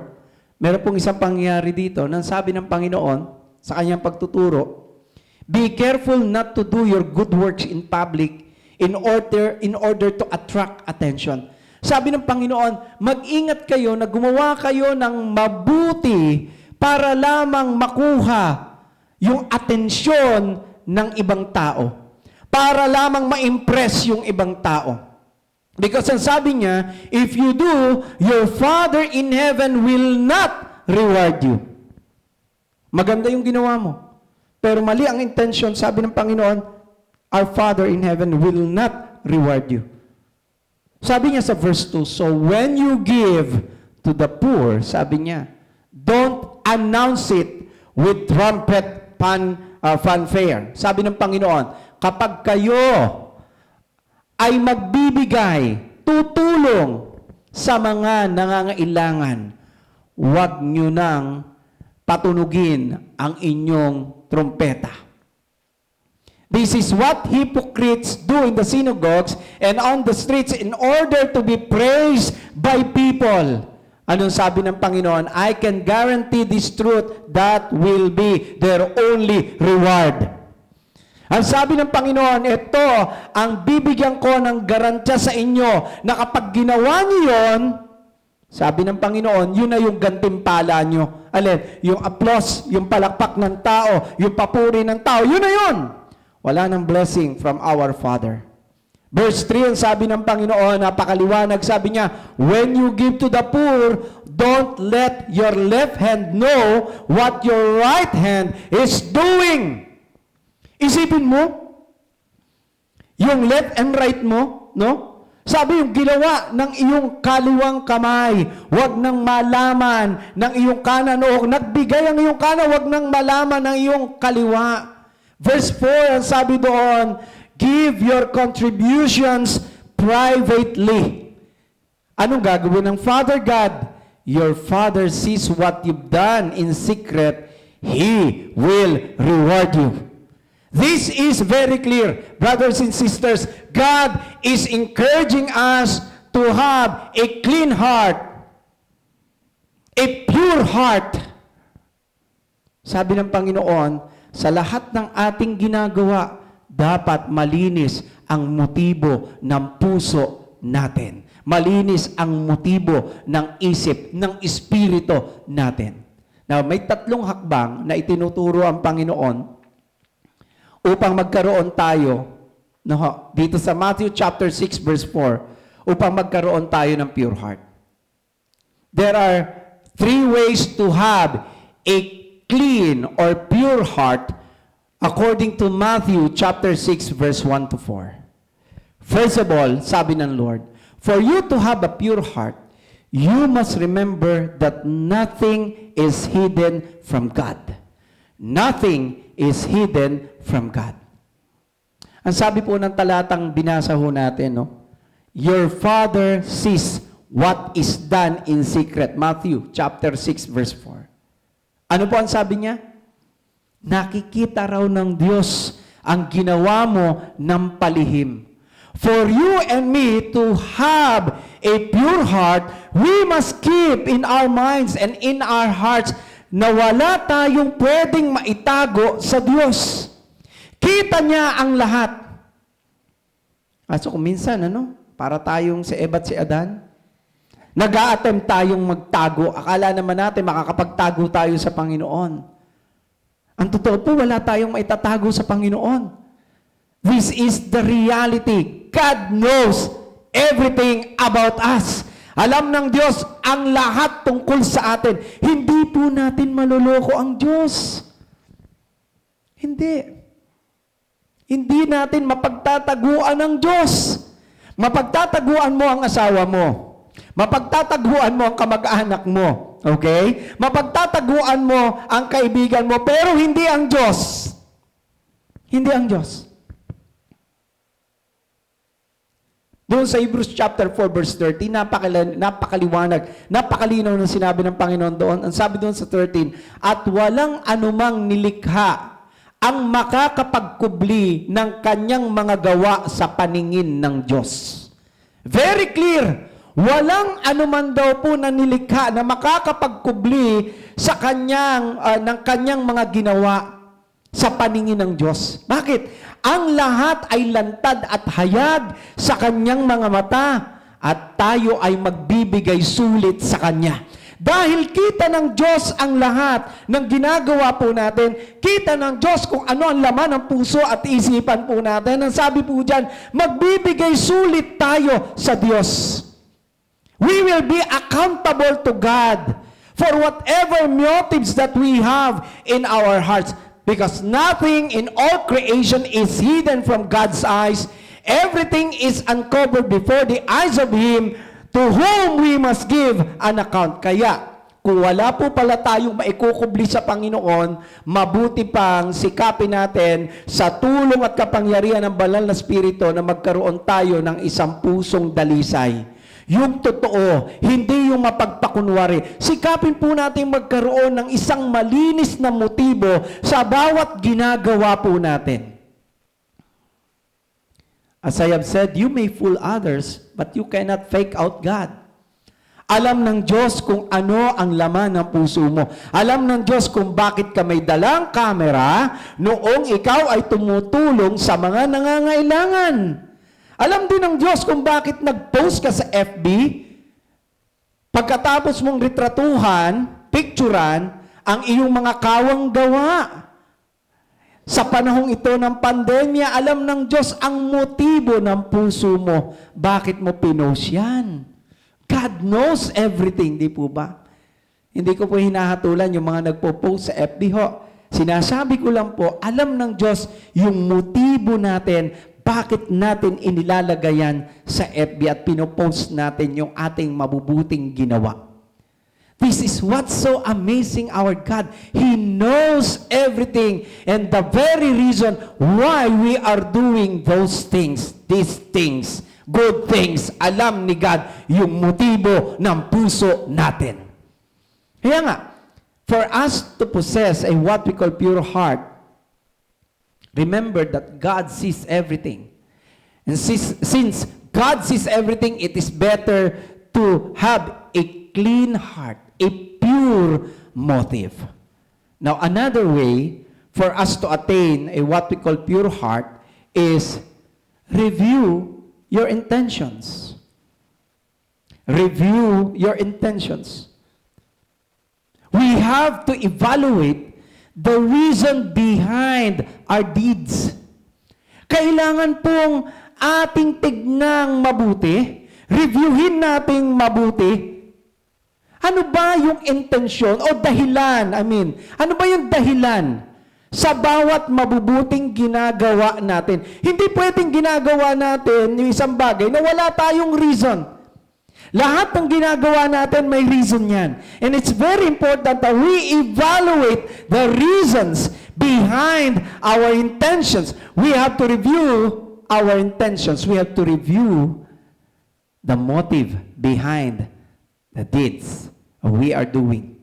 meron pong isang pangyayari dito nang sabi ng Panginoon sa kanyang pagtuturo, be careful not to do your good works in public in order to attract attention. Sabi ng Panginoon, mag-ingat kayo na gumawa kayo ng mabuti para lamang makuha yung atensyon ng ibang tao. Para lamang ma-impress yung ibang tao. Because ang sabi niya, if you do, your Father in heaven will not reward you. Maganda yung ginawa mo. Pero mali ang intention, sabi ng Panginoon, our Father in heaven will not reward you. Sabi niya sa verse 2, so when you give to the poor, sabi niya, don't announce it with trumpet fanfare. Sabi ng Panginoon, kapag kayo ay magbibigay, tutulong sa mga nangangailangan, huwag nyo nang patunugin ang inyong trumpeta. This is what hypocrites do in the synagogues and on the streets in order to be praised by people. Anong sabi ng Panginoon? I can guarantee this truth, that will be their only reward. Ang sabi ng Panginoon, ito ang bibigyan ko ng garantiya sa inyo na kapag ginawa niyo yon, sabi ng Panginoon, yun na yung gantimpala nyo. Alin? Yung applause, yung palakpak ng tao, yung papuri ng tao, yun na yun. Wala nang blessing from our Father. Verse 3, ang sabi ng Panginoon, napakaliwanag, sabi niya, when you give to the poor, don't let your left hand know what your right hand is doing. Isipin mo, yung left and right mo, no? Sabi yung ginawa ng iyong kaliwang kamay, wag nang malaman ng iyong kanan, o nagbigay ang iyong kanan, wag nang malaman ng iyong kaliwa. Verse 4, ang sabi doon, give your contributions privately. Anong gagawin ng Father God? Your Father sees what you've done in secret. He will reward you. This is very clear. Brothers and sisters, God is encouraging us to have a clean heart, a pure heart. Sabi ng Panginoon, sa lahat ng ating ginagawa, dapat malinis ang motibo ng puso natin. Malinis ang motibo ng isip, ng espiritu natin. Now, may 3 hakbang na itinuturo ang Panginoon upang magkaroon tayo, dito sa Matthew chapter 6 verse 4, upang magkaroon tayo ng pure heart. There are 3 ways to have a clean or pure heart according to Matthew chapter 6 verse 1 to 4. First of all, sabi ng Lord, for you to have a pure heart, you must remember that nothing is hidden from God. Nothing is hidden from God. Ang sabi po ng talatang binasa ho natin, no? Your Father sees what is done in secret. Matthew chapter 6 verse 4. Ano po ang sabi niya? Nakikita raw ng Diyos ang ginawa mo ng palihim. For you and me to have a pure heart, we must keep in our minds and in our hearts na wala tayong pwedeng maitago sa Diyos. Kita niya ang lahat. So kung minsan, para tayong si Eva at si Adan, nag-a-attempt tayong magtago. Akala naman natin makakapagtago tayo sa Panginoon. Ang totoo po, wala tayong maitatago sa Panginoon. This is the reality. God knows everything about us. Alam ng Diyos ang lahat tungkol sa atin. Hindi po natin maloloko ang Diyos. Hindi. Hindi natin mapagtataguan ng Diyos. Mapagtataguan mo ang asawa mo. Mapagtataguan mo ang kamag-anak mo. Okay? Mapagtataguan mo ang kaibigan mo, pero hindi ang Diyos. Hindi ang Diyos. Doon sa Hebrews chapter 4 verse 13, napakaliwanag, napakalinaw ng sinabi ng Panginoon doon. Ang sabi doon sa 13, at walang anumang nilikha ang makakapagkubli ng kanyang mga gawa sa paningin ng Diyos. Very clear. Walang anuman daw po na nilikha na makakapagkubli sa ng kanyang mga ginawa sa paningin ng Diyos. Bakit? Ang lahat ay lantad at hayag sa kanyang mga mata at tayo ay magbibigay sulit sa kanya. Dahil kita ng Diyos ang lahat ng ginagawa po natin, kita ng Diyos kung ano ang laman ng puso at isipan po natin. Ang sabi po dyan, magbibigay sulit tayo sa Diyos. We will be accountable to God for whatever motives that we have in our hearts. Because nothing in all creation is hidden from God's eyes. Everything is uncovered before the eyes of Him to whom we must give an account. Kaya, kung wala po pala tayong maikukubli sa Panginoon, mabuti pang sikapin natin sa tulong at kapangyarihan ng Banal na Espiritu na magkaroon tayo ng isang pusong dalisay. Yung totoo, hindi yung mapagpakunwari. Sikapin po natin magkaroon ng isang malinis na motibo sa bawat ginagawa po natin. As I have said, you may fool others, but you cannot fake out God. Alam ng Diyos kung ano ang laman ng puso mo. Alam ng Diyos kung bakit ka may dalang kamera noong ikaw ay tumutulong sa mga nangangailangan. Alam din ng Diyos kung bakit nag-post ka sa FB, pagkatapos mong retratuhan, picturean, ang iyong mga kawang gawa. Sa panahong ito ng pandemya, alam ng Diyos ang motibo ng puso mo. Bakit mo pinost yan? God knows everything, di po ba? Hindi ko po hinahatulan yung mga nagpo-post sa FB ho. Sinasabi ko lang po, alam ng Diyos yung motibo natin, bakit natin inilalagay yan sa FB at pinopost natin yung ating mabubuting ginawa. This is what's so amazing our God. He knows everything. And the very reason why we are doing those things, these things, good things, alam ni God yung motibo ng puso natin. Kaya nga, for us to possess a what we call pure heart, remember that God sees everything. And since God sees everything, it is better to have a clean heart, a pure motive. Now, another way for us to attain a what we call pure heart is review your intentions. Review your intentions. We have to evaluate the reason behind our deeds. Kailangan pong ating tignang mabuti, reviewin nating mabuti. Ano ba yung intensyon o dahilan? Ano ba yung dahilan sa bawat mabubuting ginagawa natin? Hindi pwedeng ginagawa natin yung isang bagay na wala tayong reason. Lahat ng ginagawa natin may reason yan. And it's very important that we evaluate the reasons behind our intentions. We have to review our intentions. We have to review the motive behind the deeds we are doing.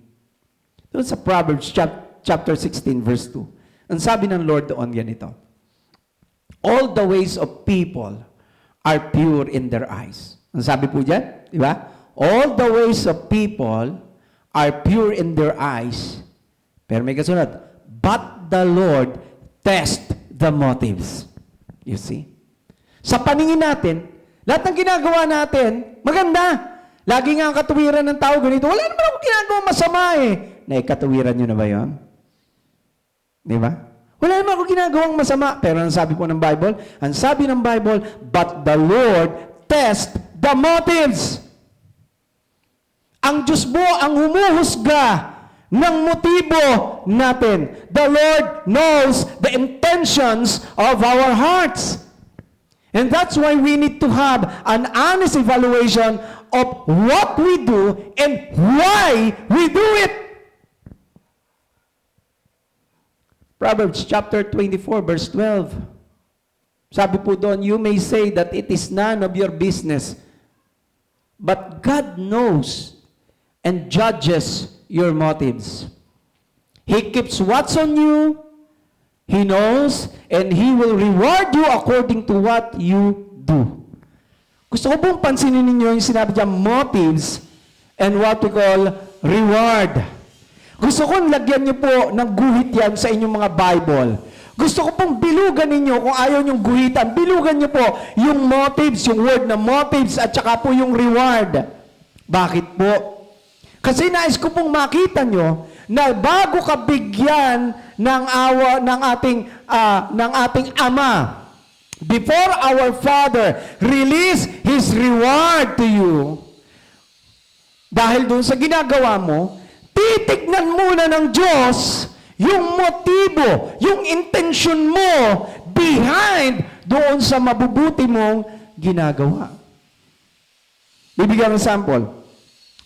Doon sa Proverbs chapter 16 verse 2. Ang sabi ng Lord doon ganito, all the ways of people are pure in their eyes. Ang sabi po dyan, di ba? All the ways of people are pure in their eyes. Pero may kasunod, but the Lord tests the motives. You see? Sa paningin natin, lahat ng ginagawa natin, maganda. Lagi nga ang katuwiran ng tao ganito, wala naman akong ginagawa masama eh. Naikatuwiran nyo na ba yun? Di ba? Wala naman akong ginagawang masama. Pero ang sabi po ng Bible, ang sabi ng Bible, but the Lord tests the motives. Ang Diyos po ang humuhusga ng motibo natin. The Lord knows the intentions of our hearts. And that's why we need to have an honest evaluation of what we do and why we do it. Proverbs chapter 24 verse 12. Sabi po doon, you may say that it is none of your business, but God knows and judges your motives. He keeps watch on you, He knows, and He will reward you according to what you do. Gusto ko pong pansinin ninyo yung sinabi dyan, motives and what we call reward. Gusto kong lagyan niyo po ng guhit yan sa inyong mga Bible. Gusto ko pong bilugan ninyo, kung ayaw niyong guhitan, bilugan niyo po yung motives, yung word na motives, at saka po yung reward. Bakit po? Kasi nais ko pong makita nyo na bago ka bigyan ng ating Ama, before our Father release His reward to you, dahil doon sa ginagawa mo, titignan muna ng Diyos yung motibo, yung intention mo behind doon sa mabubuti mong ginagawa. Bibigyan ng sample.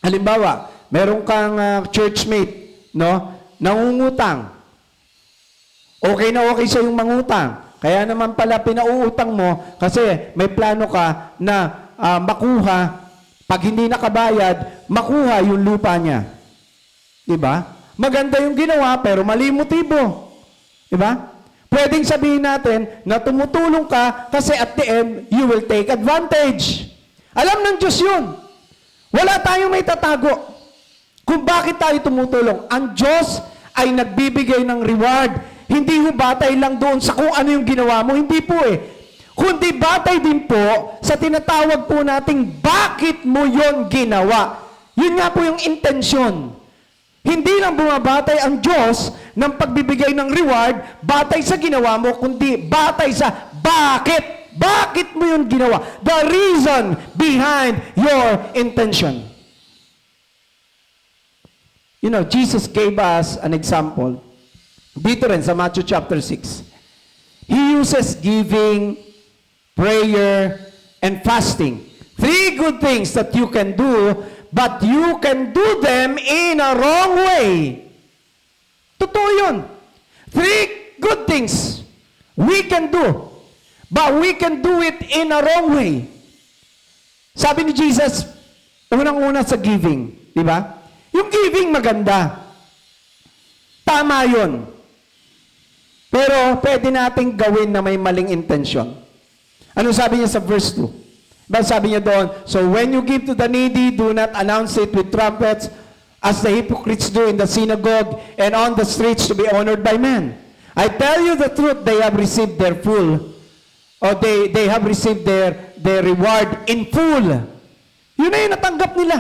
Halimbawa, meron kang churchmate, no? Nangungutang. Okay na okay sa yung mangutang. Kaya naman pala pinauutang mo kasi may plano ka na makuha, pag hindi nakabayad, makuha yung lupa niya. Diba? Maganda yung ginawa pero mali motibo. Diba? Pwedeng sabihin natin na tumutulong ka kasi at the end, you will take advantage. Alam ng Diyos yun. Wala tayong may tatago kung bakit tayo tumutulong. Ang Diyos ay nagbibigay ng reward. Hindi ho batay lang doon sa kung ano yung ginawa mo. Hindi po Kundi batay din po sa tinatawag po nating bakit mo yon ginawa. Yun nga po yung intensyon. Hindi lang bumabatay ang Diyos ng pagbibigay ng reward batay sa ginawa mo, kundi batay sa bakit. Bakit mo yun ginawa? The reason behind your intention. You know, Jesus gave us an example. Dito rin sa Matthew chapter 6. He uses giving, prayer, and fasting. 3 good things that you can do, but you can do them in a wrong way. Totoo yun. 3 good things we can do, but we can do it in a wrong way. Sabi ni Jesus, unang-una sa giving, di ba? Yung giving maganda. Tama yun. Pero pwede nating gawin na may maling intensyon. Ano sabi niya sa verse 2? Diba sabi niya doon, so when you give to the needy, do not announce it with trumpets, as the hypocrites do in the synagogue and on the streets to be honored by men. I tell you the truth, they have received their full, or they have received their reward in full. Yun na yung natanggap nila.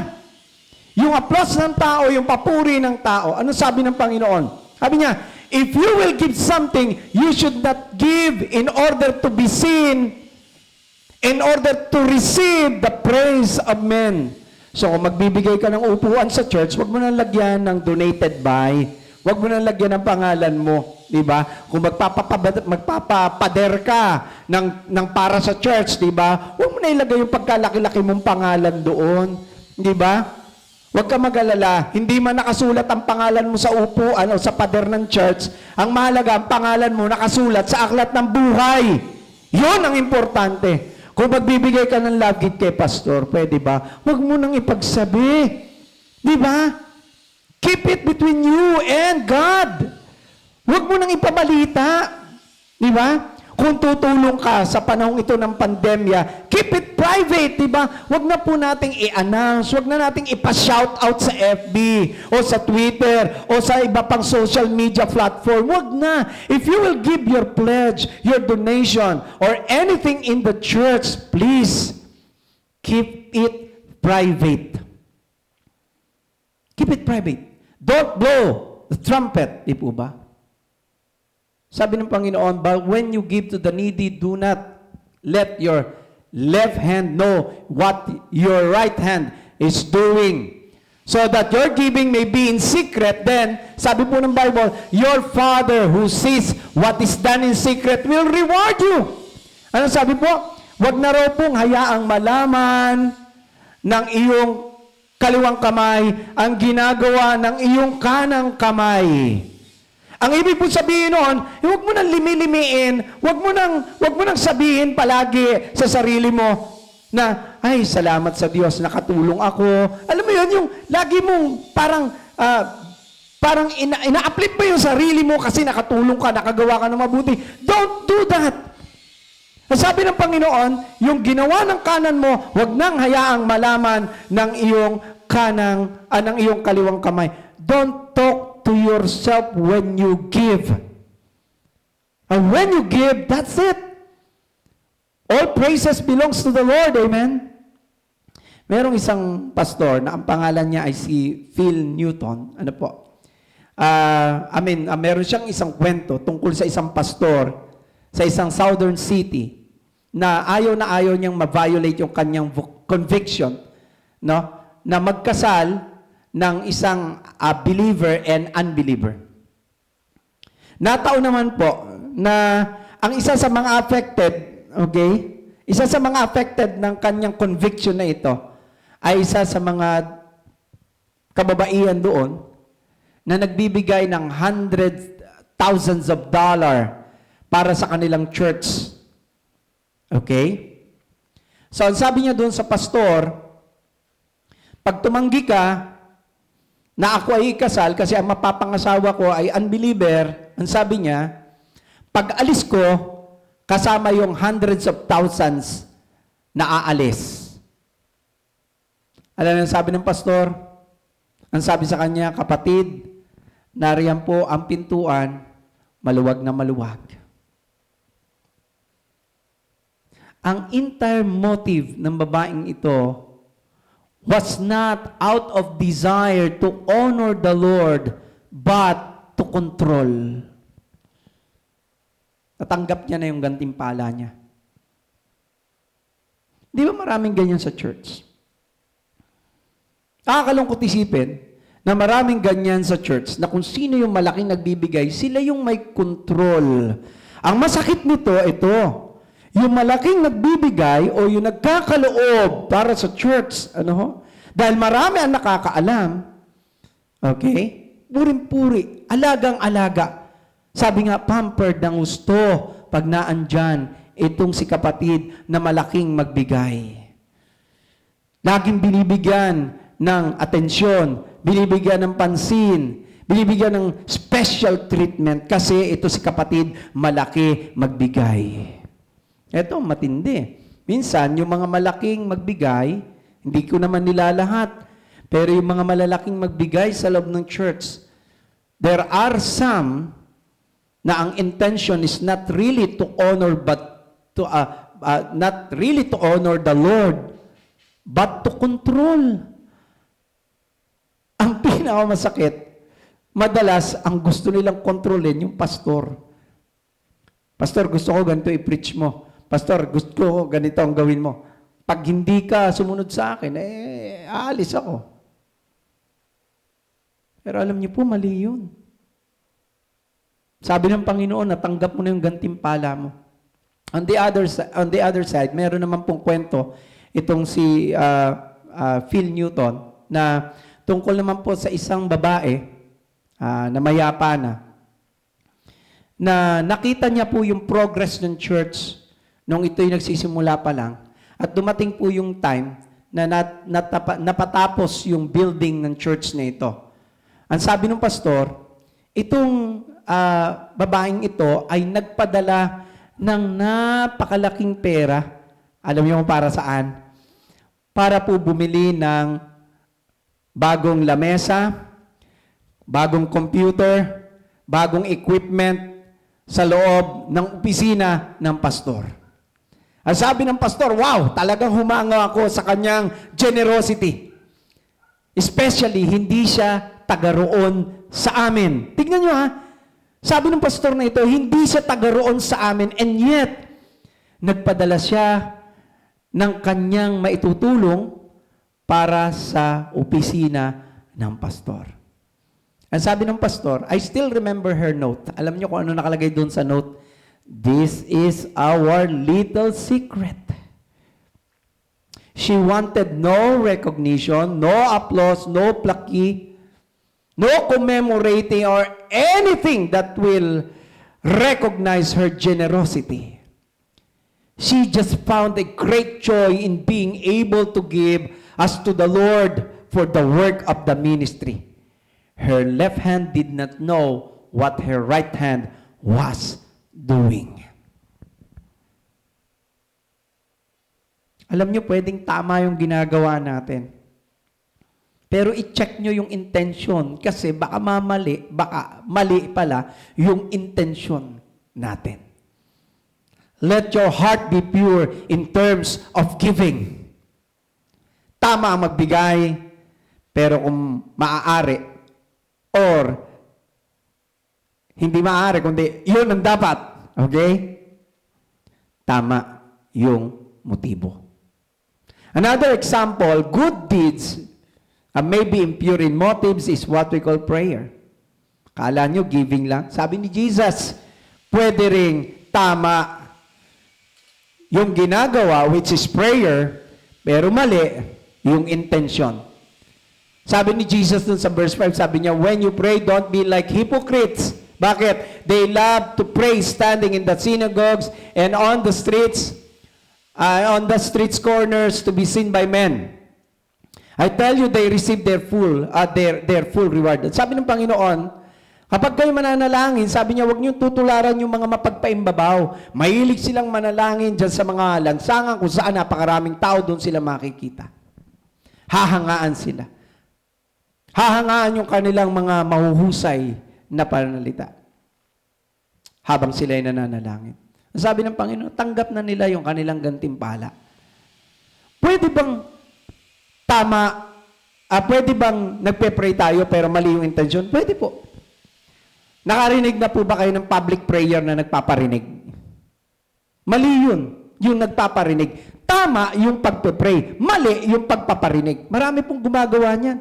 Yung applause ng tao, yung papuri ng tao. Ano sabi ng Panginoon? Sabi niya, if you will give something, you should not give in order to be seen, in order to receive the praise of men. So kung magbibigay ka ng upuan sa church, wag mo nang lagyan ng donated by, wag mo nang lagyan ng pangalan mo, di ba? Kung magpapapader ka ng para sa church, di ba? Wag mo na ilagay yung pagkalaki-laki mong pangalan doon, di ba? Huwag ka mag-alala, hindi man nakasulat ang pangalan mo sa upuan o sa pader ng church, ang mahalaga, ang pangalan mo nakasulat sa aklat ng buhay. Yun ang importante. Kung magbibigay ka ng love gift kay pastor, pwede ba? Huwag mo nang ipagsabi. Di ba? Keep it between you and God. Huwag mo nang ipabalita. Di ba? Kung tutulong ka sa panahong ito ng pandemya, keep it private, di ba? Huwag na po nating i-announce, huwag na nating ipa-shout out sa FB, o sa Twitter, o sa iba pang social media platform. Huwag na. If you will give your pledge, your donation, or anything in the church, please, keep it private. Keep it private. Don't blow the trumpet, di po ba? Sabi ng Panginoon, but when you give to the needy, do not let your left hand know what your right hand is doing. So that your giving may be in secret, then, sabi po ng Bible, your Father who sees what is done in secret will reward you. Ano sabi po? Huwag na raw pong hayaang malaman ng iyong kaliwang kamay ang ginagawa ng iyong kanang kamay. Ang ibig po sabihin noon, huwag mo nang limi-limiin, huwag mo nang sabihin palagi sa sarili mo na, ay, salamat sa Diyos, nakatulong ako. Alam mo yun, yung lagi mong parang ina-uplift mo yung sarili mo kasi nakatulong ka, nakagawa ka ng mabuti. Don't do that. Sabi ng Panginoon, yung ginawa ng kanan mo, huwag nang hayaang malaman ng iyong ng iyong kaliwang kamay. Don't talk to yourself when you give. And when you give, that's it. All praises belongs to the Lord. Amen? Merong isang pastor na ang pangalan niya ay si Phil Newton. Ano po? Meron siyang isang kwento tungkol sa isang pastor sa isang southern city na ayaw niyang ma-violate yung kanyang conviction, no? Na magkasal ng isang believer and unbeliever. Nataon naman po na ang isa sa mga affected, okay? Isa sa mga affected ng kanyang conviction na ito ay isa sa mga kababaihan doon na nagbibigay ng thousands of dollars para sa kanilang church. Okay? So, ang sabi niya doon sa pastor, pag tumanggi ka na ako ay ikasal kasi ang mapapangasawa ko ay unbeliever, ang sabi niya, pag alis ko, kasama yung hundreds of thousands na aalis. Alam niyo ang sabi ng pastor? Ang sabi sa kanya, kapatid, nariyan po ang pintuan, maluwag na maluwag. Ang entire motive ng babaeng ito was not out of desire to honor the Lord, but to control. Natanggap niya na yung gantimpala niya. Di ba maraming ganyan sa church? Nakakalungkot isipin na maraming ganyan sa church na kung sino yung malaking nagbibigay, sila yung may control. Ang masakit nito, ito. Yung malaking nagbibigay o yung nagkakaloob para sa church, dahil marami ang nakakaalam, okay? Puring-puri, alagang-alaga. Sabi nga, pampered ng gusto pag naandyan itong si kapatid na malaking magbigay. Laging binibigyan ng atensyon, binibigyan ng pansin, binibigyan ng special treatment kasi ito si kapatid malaki magbigay. Ito, matindi. Minsan, yung mga malaking magbigay, hindi ko naman nilalahat, pero yung mga malalaking magbigay sa loob ng church, there are some na ang intention is not really to honor not really to honor the Lord, but to control. Ang pinakamasakit, madalas ang gusto nilang kontrolin yung pastor. Pastor, gusto ko ganito i-preach mo. Pastor, gusto ko ganito ang gawin mo. Pag hindi ka sumunod sa akin, aalis ako. Pero alam niyo po, mali yun. Sabi ng Panginoon, natanggap mo na yung gantimpala mo. On the other side, meron naman pong kwento itong si Phil Newton na tungkol naman po sa isang babae na mayapa na nakita niya po yung progress ng church nung ito'y nagsisimula pa lang. At dumating po yung time na napatapos yung building ng church na ito. Ang sabi ng pastor, itong babaeng ito ay nagpadala ng napakalaking pera. Alam niyo kung para saan? Para po bumili ng bagong lamesa, bagong computer, bagong equipment sa loob ng opisina ng pastor. Ang sabi ng pastor, wow, talagang humanga ako sa kanyang generosity. Especially, hindi siya taga roon sa amin. Tignan nyo ha, sabi ng pastor na ito, hindi siya taga roon sa amin, and yet, nagpadala siya ng kanyang maitutulong para sa opisina ng pastor. Ang sabi ng pastor, I still remember her note. Alam niyo kung ano nakalagay doon sa note? This is our little secret. She wanted no recognition, no applause, no plaque, no commemorating or anything that will recognize her generosity. She just found a great joy in being able to give as to the Lord for the work of the ministry. Her left hand did not know what her right hand was doing. Alam nyo, pwedeng tama yung ginagawa natin. Pero i-check nyo yung intention kasi baka mali pala yung intention natin. Let your heart be pure in terms of giving. Tama ang magbigay, pero kung maaari or hindi maaari, kundi yun ang dapat. Okay? Tama yung motibo. Another example, good deeds may be impure in motives is what we call prayer. Kala nyo, giving lang. Sabi ni Jesus, pwede ring tama yung ginagawa, which is prayer, pero mali yung intention. Sabi ni Jesus dun sa verse 5, sabi niya, when you pray, don't be like hypocrites. Bakit? They love to pray standing in the synagogues and on the streets corners to be seen by men. I tell you, they receive their full reward. Sabi ng Panginoon, kapag kayo mananalangin, sabi niya, huwag niyo tutularan yung mga mapagpaimbabaw. Mahilig silang manalangin dyan sa mga lansangan kung saan napakaraming tao, doon sila makikita. Hahangaan sila. Hahangaan yung kanilang mga mahuhusay na pananalita habang sila ay nananalangin. Ang sabi ng Panginoon, tanggap na nila yung kanilang gantimpala. Pwede bang pwede bang nagpe-pray tayo pero mali yung intention? Pwede po. Nakarinig na po ba kayo ng public prayer na nagpaparinig? Mali yun, yung nagpaparinig. Tama yung pagpe-pray. Mali yung pagpaparinig. Marami pong gumagawa niyan.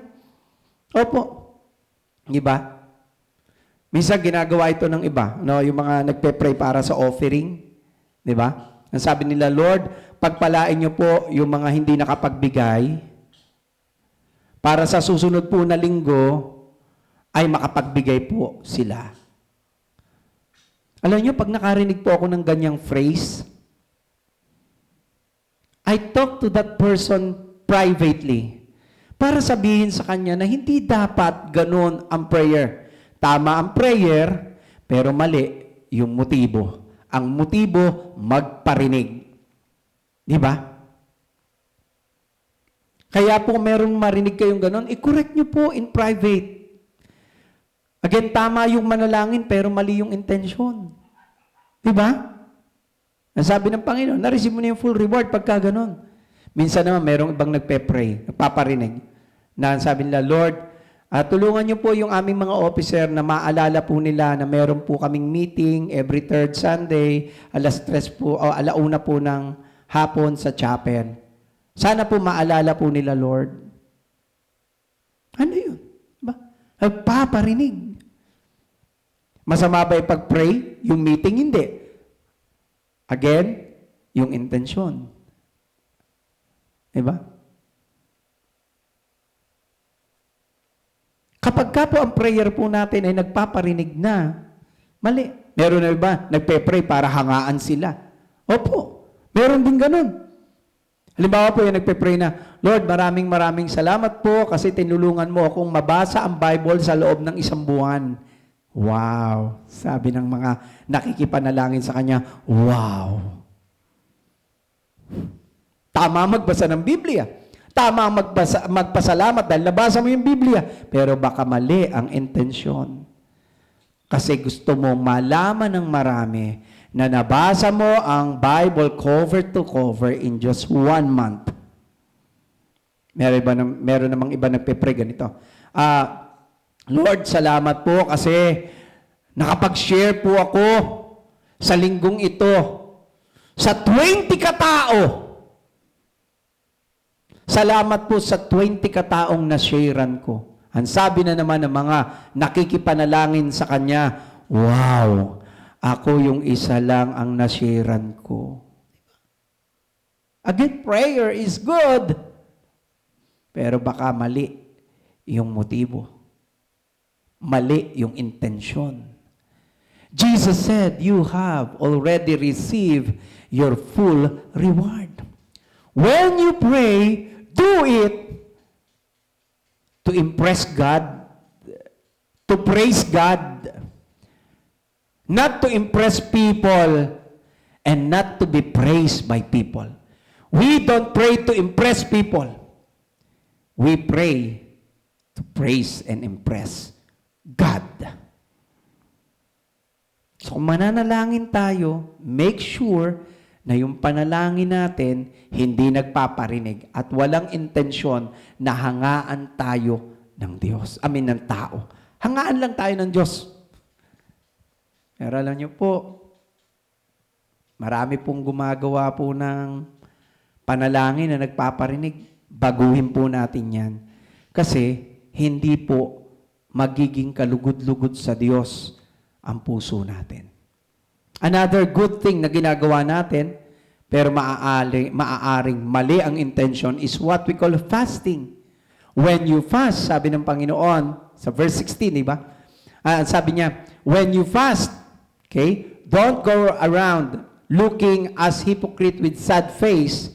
Opo. Di ba? Minsan ginagawa ito ng iba. No? Yung mga nagpe-pray para sa offering. Di ba? Ang sabi nila, Lord, pagpalain niyo po yung mga hindi nakapagbigay para sa susunod po na linggo ay makapagbigay po sila. Alam niyo, pag nakarinig po ako ng ganyang phrase, I talk to that person privately para sabihin sa kanya na hindi dapat ganun ang prayer. Tama ang prayer, pero mali yung motibo. Ang motibo, magparinig. Di ba? Kaya po merong marinig kayong ganun, i-correct nyo po in private. Again, tama yung manalangin, pero mali yung intention. Di ba? Ang sabi ng Panginoon, na-receive mo na yung full reward pagka ganun. Minsan naman, merong ibang nagpe-pray, nagpaparinig, na sabi nila, Lord, tulungan niyo po yung aming mga officer na maalala po nila na meron po kaming meeting every third Sunday, 3:00 po, o 1:00 po ng hapon sa chapel. Sana po maalala po nila, Lord. Ano yun? Ba? Nagpaparinig. Masama ba ipag-pray? Yung meeting, hindi. Again, yung intensyon. Diba? Kapag ka po ang prayer po natin ay nagpaparinig na, mali. Meron na ba? Nagpe-pray para hangaan sila. Opo. Meron din ganun. Halimbawa po yung nagpe-pray na, Lord, maraming salamat po kasi tinulungan mo akong mabasa ang Bible sa loob ng 1 buwan. Wow! Sabi ng mga nakikipanalangin sa kanya, wow! Tama magbasa ng Biblia. Tama magpasalamat dahil nabasa mo yung Biblia. Pero baka mali ang intensyon. Kasi gusto mo malaman ng marami na nabasa mo ang Bible cover to cover in just 1 month. Meron namang iba nagpe-pray ganito. Lord, salamat po kasi nakapag-share po ako sa linggong ito sa 20 katao. Salamat po sa 20 kataong na-sharean ko. Ang sabi na naman ng mga nakikipanalangin sa kanya, wow, ako yung isa lang ang na-sharean ko. Again, prayer is good. Pero baka mali yung motibo. Mali yung intensyon. Jesus said, you have already received your full reward. When you pray, do it to impress God, to praise God, not to impress people, and not to be praised by people. We don't pray to impress people. We pray to praise and impress God. So kung mananalangin tayo, make sure na yung panalangin natin hindi nagpaparinig at walang intensyon na hangaan tayo ng Diyos. Ng tao. Hangaan lang tayo ng Diyos. Pero alam niyo po, marami pong gumagawa po ng panalangin na nagpaparinig. Baguhin po natin yan. Kasi hindi po magiging kalugod-lugod sa Diyos ang puso natin. Another good thing na ginagawa natin, pero maaaring mali ang intention, is what we call fasting. When you fast, sabi ng Panginoon, sa verse 16, di ba? Sabi niya, when you fast, okay, don't go around looking as hypocrite with sad face.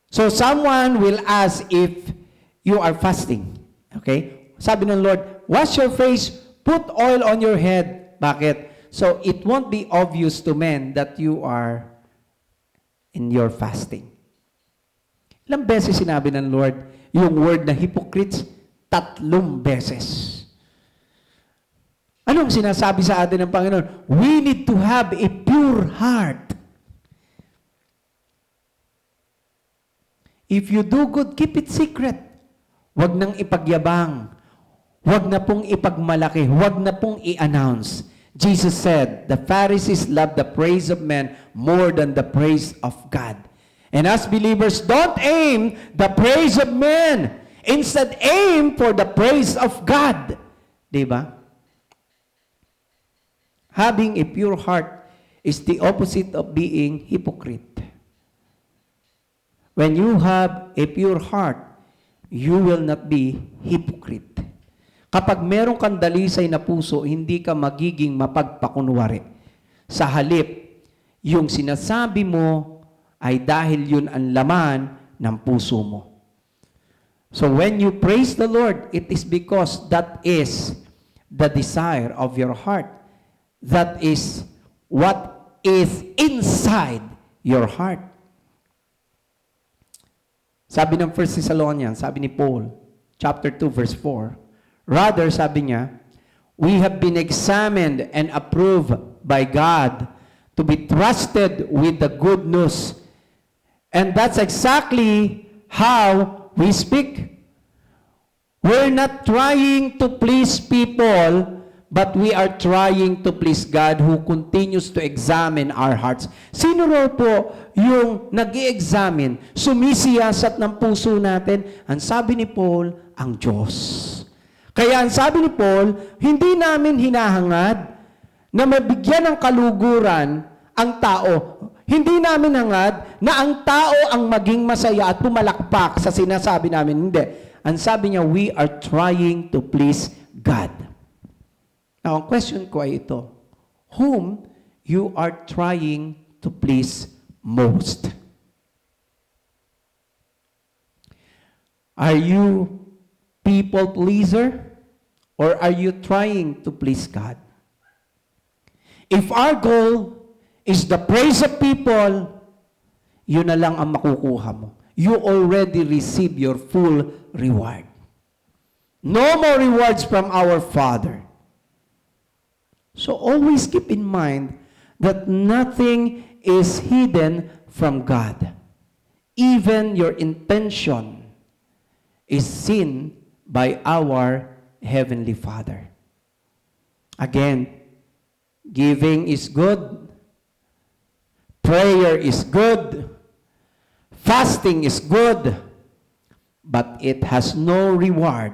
So someone will ask if you are fasting. Okay? Sabi ng Lord, wash your face, put oil on your head. Bakit? So it won't be obvious to men that you are in your fasting. Ilang beses sinabi ng Lord yung word na hypocrites? 3 beses. Anong sinasabi sa atin ng Panginoon? We need to have a pure heart. If you do good, keep it secret. Huwag nang ipagyabang. Huwag na pong ipagmalaki. Huwag na pong i-announce. Jesus said, the Pharisees love the praise of men more than the praise of God. And as believers, don't aim the praise of men. Instead, aim for the praise of God. Diba? Having a pure heart is the opposite of being hypocrite. When you have a pure heart, you will not be hypocrite. Kapag meron kang dalisay na puso, hindi ka magiging mapagpakunwari. Sa halip, yung sinasabi mo ay dahil yun ang laman ng puso mo. So when you praise the Lord, it is because that is the desire of your heart. That is what is inside your heart. Sabi ng 1 Thessalonians, sabi ni Paul, chapter 2, verse 4, rather, sabi niya, we have been examined and approved by God to be trusted with the good news. And that's exactly how we speak. We're not trying to please people, but we are trying to please God who continues to examine our hearts. Sino raw po yung nag-i-examine, sumisiyasat ng puso natin? Ang sabi ni Paul, ang Diyos. Kaya ang sabi ni Paul, hindi namin hinahangad na mabigyan ng kaluguran ang tao. Hindi namin hangad na ang tao ang maging masaya at pumalakpak sa sinasabi namin. Hindi. Ang sabi niya, we are trying to please God. Now, ang question ko ay ito. Whom you are trying to please most? Are you people pleaser? Or are you trying to please God? If our goal is the praise of people, yun na lang ang makukuha mo. You already receive your full reward. No more rewards from our Father. So always keep in mind that nothing is hidden from God. Even your intention is seen by our Heavenly Father. Again, giving is good. Prayer is good. Fasting is good. But it has no reward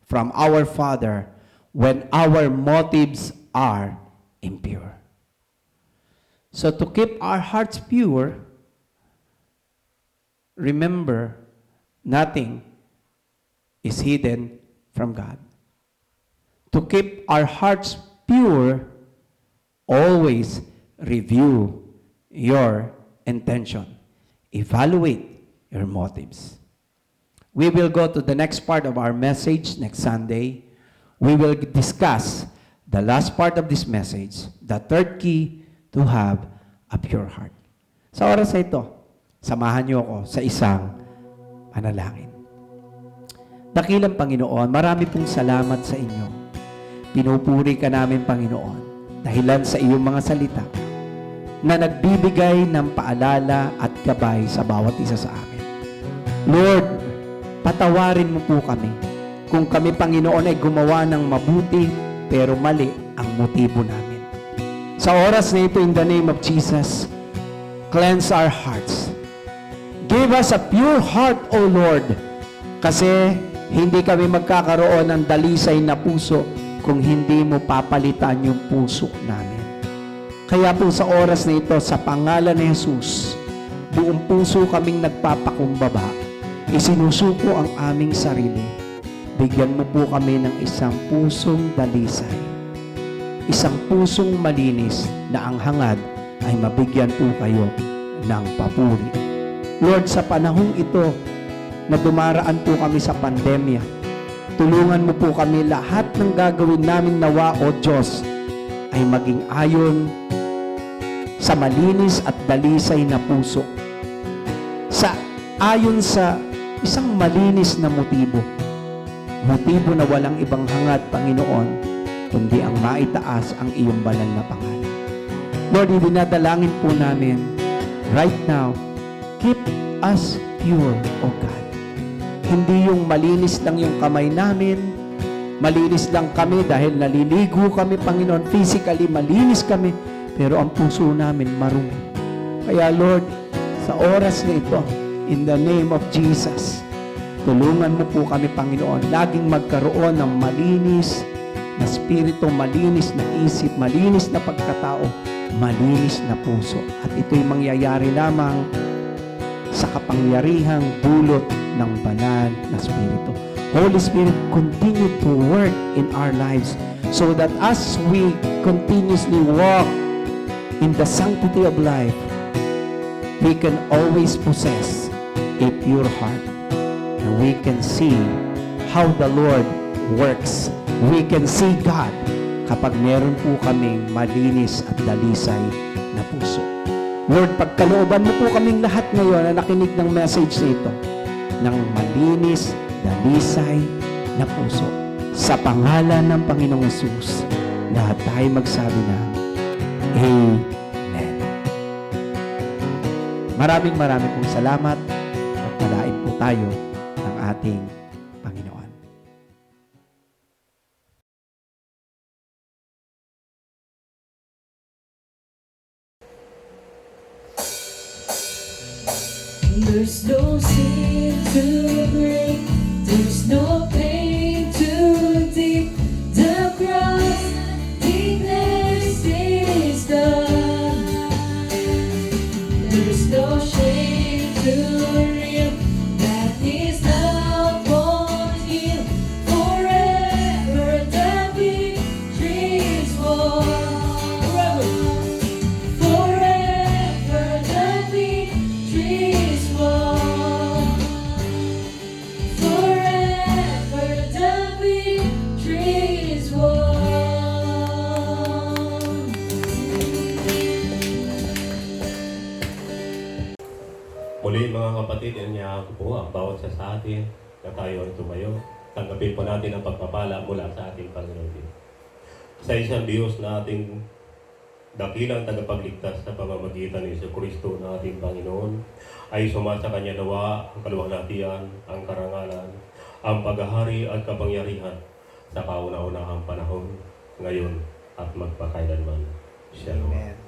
from our Father when our motives are impure. So to keep our hearts pure, remember, nothing is hidden from God. To keep our hearts pure, always review your intention. Evaluate your motives. We will go to the next part of our message next Sunday. We will discuss the last part of this message, the third key to have a pure heart. Sa oras na ito, samahan niyo ako sa isang panalangin. Dakilang Panginoon, marami pong salamat sa inyo. Pinupuri ka namin, Panginoon, dahilan sa iyong mga salita na nagbibigay ng paalala at gabay sa bawat isa sa amin. Lord, patawarin mo po kami kung kami, Panginoon, ay gumawa ng mabuti pero mali ang motibo namin. Sa oras na ito, in the name of Jesus, cleanse our hearts. Give us a pure heart, O Lord, kasi hindi kami magkakaroon ng dalisay na puso kung hindi mo papalitan yung puso namin. Kaya po sa oras na ito, sa pangalan ni Jesus, buong puso kaming nagpapakumbaba, isinusuko ang aming sarili. Bigyan mo po kami ng isang pusong dalisay, isang pusong malinis na ang hangad ay mabigyan po kayo ng papuri. Lord, sa panahong ito na dumaraan po kami sa pandemya, tulungan mo po kami lahat ng gagawin namin nawa, O Diyos, ay maging ayon sa malinis at dalisay na puso. Sa ayon sa isang malinis na motibo. Motibo na walang ibang hangad, Panginoon, kundi ang maitaas ang iyong banal na pangalan. Lord, dinadalangin po namin right now, keep us pure, O God. Hindi yung malinis lang yung kamay namin, malinis lang kami dahil naliligo kami, Panginoon, physically malinis kami, pero ang puso namin marumi. Kaya Lord, sa oras na ito, in the name of Jesus, tulungan mo po kami, Panginoon, laging magkaroon ng malinis na spirito, malinis na isip, malinis na pagkatao, malinis na puso. At ito'y mangyayari lamang sa kapangyarihang dulot ng banal na spirito. Holy Spirit, continue to work in our lives so that as we continuously walk in the sanctity of life, we can always possess a pure heart. And we can see how the Lord works. We can see God kapag meron po kaming malinis at dalisay na puso. Lord, pagkalooban mo po kaming lahat ngayon na nakinig ng message na ito, ng malinis, dalisay na puso. Sa pangalan ng Panginoong Hesus, lahat tayo magsabi na, Amen. Maraming pong salamat at palain po tayo ng ating Panginoon. There's no sin to break, there's no pain too deep. The cross declares it is done. There's no shame to real, that is love won't heal. Forever the victory is won. Forever the victory is won. Forever the victory is won. Muli mga kapatid, inanyayahan ko po ang bawat isa sa atin na tayo ay tumayo. Tanggapin po natin ang pagpapala mula sa ating Panginoon Diyos. Sa isang Diyos na ating dakilang tagapagligtas sa pamamagitan ni Jesucristo na ating Panginoon, ay sumasa Kanya nawa ang kaluwalhatian, ang karangalan, ang paghahari at kapangyarihan sa kauna-unahang panahon, ngayon at magpakailanman. Shalom. Amen.